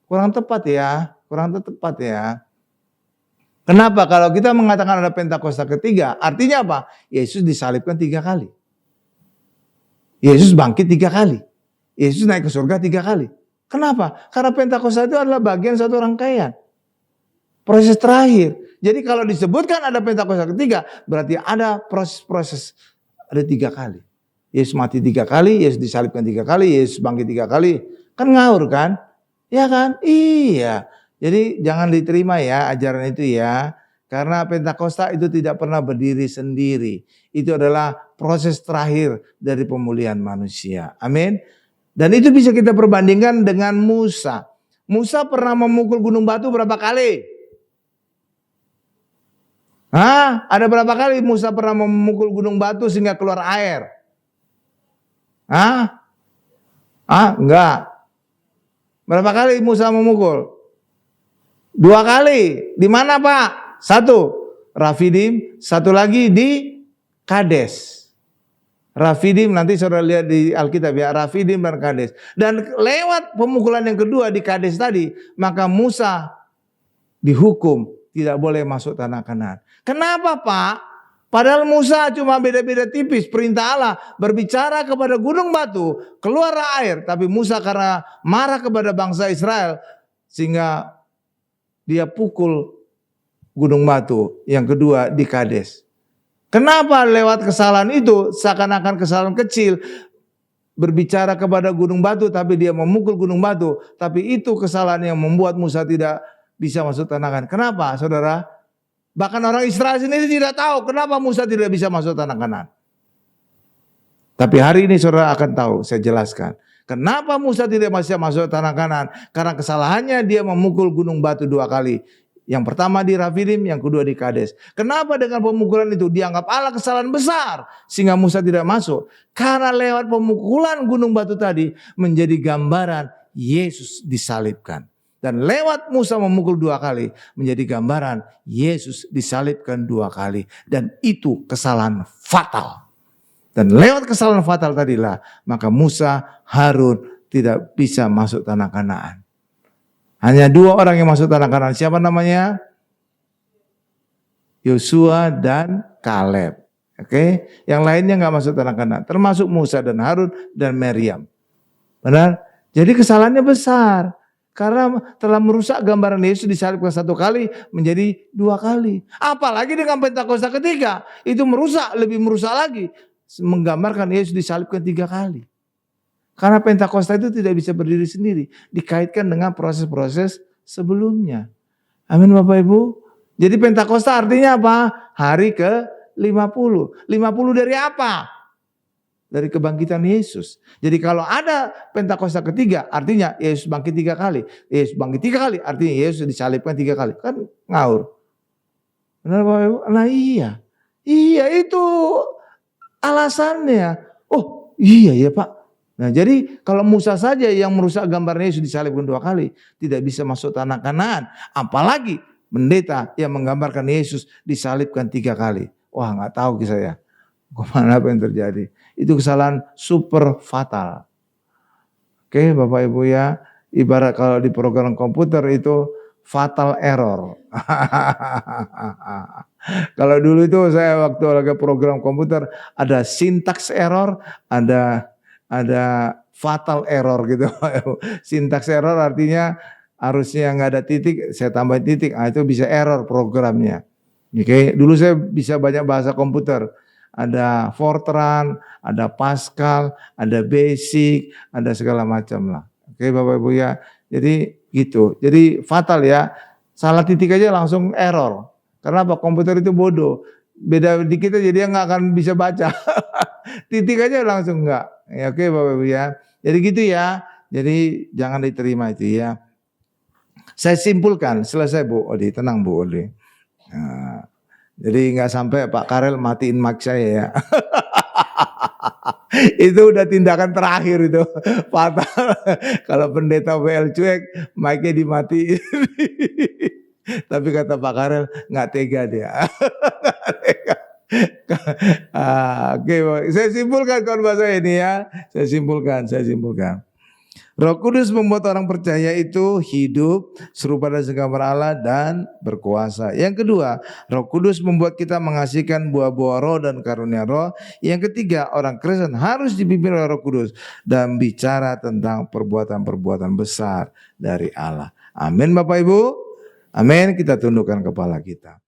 [SPEAKER 1] kurang tepat ya. Kenapa? Kalau kita mengatakan ada Pentakosta ketiga, artinya apa? Yesus disalibkan 3 kali. Yesus bangkit 3 kali. Yesus naik ke surga 3 kali. Kenapa? Karena Pentakosta itu adalah bagian satu rangkaian. Proses terakhir. Jadi kalau disebutkan ada Pentakosta ketiga, berarti ada proses-proses. Ada 3 kali. Yesus mati 3 kali, Yesus disalibkan 3 kali, Yesus bangkit 3 kali. Kan ngawur kan? Ya kan? Iya. Jadi jangan diterima ya ajaran itu ya. Karena Pentakosta itu tidak pernah berdiri sendiri. Itu adalah proses terakhir dari pemulihan manusia. Amin. Dan itu bisa kita perbandingkan dengan Musa. Musa pernah memukul gunung batu berapa kali? Ada berapa kali Musa pernah memukul gunung batu sehingga keluar air? Enggak. Berapa kali Musa memukul? 2 kali. Di mana Pak? 1 Rafidim, 1 lagi di Kades. Rafidim nanti saudara lihat di Alkitab ya, Rafidim dan Kades. Dan lewat pemukulan yang kedua di Kades tadi, maka Musa dihukum tidak boleh masuk tanah Kanaan. Kenapa Pak? Padahal Musa cuma beda-beda tipis, perintah Allah berbicara kepada gunung batu, keluar air. Tapi Musa karena marah kepada bangsa Israel, sehingga dia pukul gunung batu yang kedua di Kades. Kenapa lewat kesalahan itu, seakan-akan kesalahan kecil, berbicara kepada gunung batu tapi dia memukul gunung batu. Tapi itu kesalahan yang membuat Musa tidak bisa masuk tanah Kanaan. Kenapa saudara? Bahkan orang Israel sendiri tidak tahu kenapa Musa tidak bisa masuk tanah Kanaan. Tapi hari ini saudara akan tahu, saya jelaskan. Kenapa Musa tidak bisa masuk tanah Kanaan? Karena kesalahannya dia memukul gunung batu 2 kali. Yang pertama di Rafidim, yang kedua di Kades. Kenapa dengan pemukulan itu dianggap Allah kesalahan besar sehingga Musa tidak masuk? Karena lewat pemukulan gunung batu tadi menjadi gambaran Yesus disalibkan. Dan lewat Musa memukul 2 kali menjadi gambaran Yesus disalibkan 2 kali. Dan itu kesalahan fatal. Dan lewat kesalahan fatal tadilah maka Musa, Harun tidak bisa masuk tanah Kanaan. Hanya 2 orang yang masuk tanah Kanaan. Siapa namanya? Yosua dan Kaleb. Oke, yang lainnya nggak masuk tanah Kanaan. Termasuk Musa dan Harun dan Maryam. Benar? Jadi kesalahannya besar. Karena telah merusak gambaran Yesus disalibkan 1 kali menjadi 2 kali. Apalagi dengan Pentakosta ketiga. Itu merusak, lebih merusak lagi. Menggambarkan Yesus disalibkan 3 kali. Karena Pentakosta itu tidak bisa berdiri sendiri. Dikaitkan dengan proses-proses sebelumnya. Amin Bapak Ibu. Jadi Pentakosta artinya apa? Hari ke-50. 50 dari apa? Dari kebangkitan Yesus. Jadi kalau ada Pentakosta ketiga artinya Yesus bangkit 3 kali. Yesus bangkit 3 kali artinya Yesus disalibkan 3 kali. Kan ngawur. Benar Bapak Ibu? Nah iya. Iya itu alasannya. Oh iya ya Pak. Nah jadi kalau Musa saja yang merusak gambar Yesus disalibkan 2 kali tidak bisa masuk tanah Kanaan. Apalagi pendeta yang menggambarkan Yesus disalibkan 3 kali. Wah gak tahu saya kemana apa yang terjadi. Itu kesalahan super fatal. Oke Bapak Ibu ya. Ibarat kalau di program komputer itu fatal error. Kalau dulu itu saya waktu lagi program komputer ada syntax error, ada fatal error gitu. Syntax error artinya harusnya nggak ada titik, saya tambahin titik, itu bisa error programnya. Oke, dulu saya bisa banyak bahasa komputer. Ada Fortran, ada Pascal, ada Basic, ada segala macam lah. Oke Bapak Ibu ya. Jadi gitu. Jadi fatal ya. Salah titik aja langsung error. Karena apa? Komputer itu bodoh. Beda dikit aja dia nggak akan bisa baca. Titik aja langsung enggak. Ya, oke Bapak Ibu ya. Jadi gitu ya. Jadi jangan diterima itu ya. Saya simpulkan, selesai Bu Odi, tenang Bu Odi. Nah, jadi nggak sampai Pak Karel matiin mic saya ya. Itu udah tindakan terakhir itu. Fatal. Kalau pendeta WL cuek, mic-nya dimatiin. Tapi kata Pak Karel nggak tega dia. Oke, saya simpulkan khotbah saya ini ya. Saya simpulkan. Roh Kudus membuat orang percaya itu hidup serupa dengan gambar Allah dan berkuasa. Yang kedua, Roh Kudus membuat kita mengasihkan buah-buah roh dan karunia roh. Yang ketiga, orang Kristen harus dipimpin oleh Roh Kudus dan bicara tentang perbuatan-perbuatan besar dari Allah. Amin Bapak Ibu. Amin. Kita tundukkan kepala kita.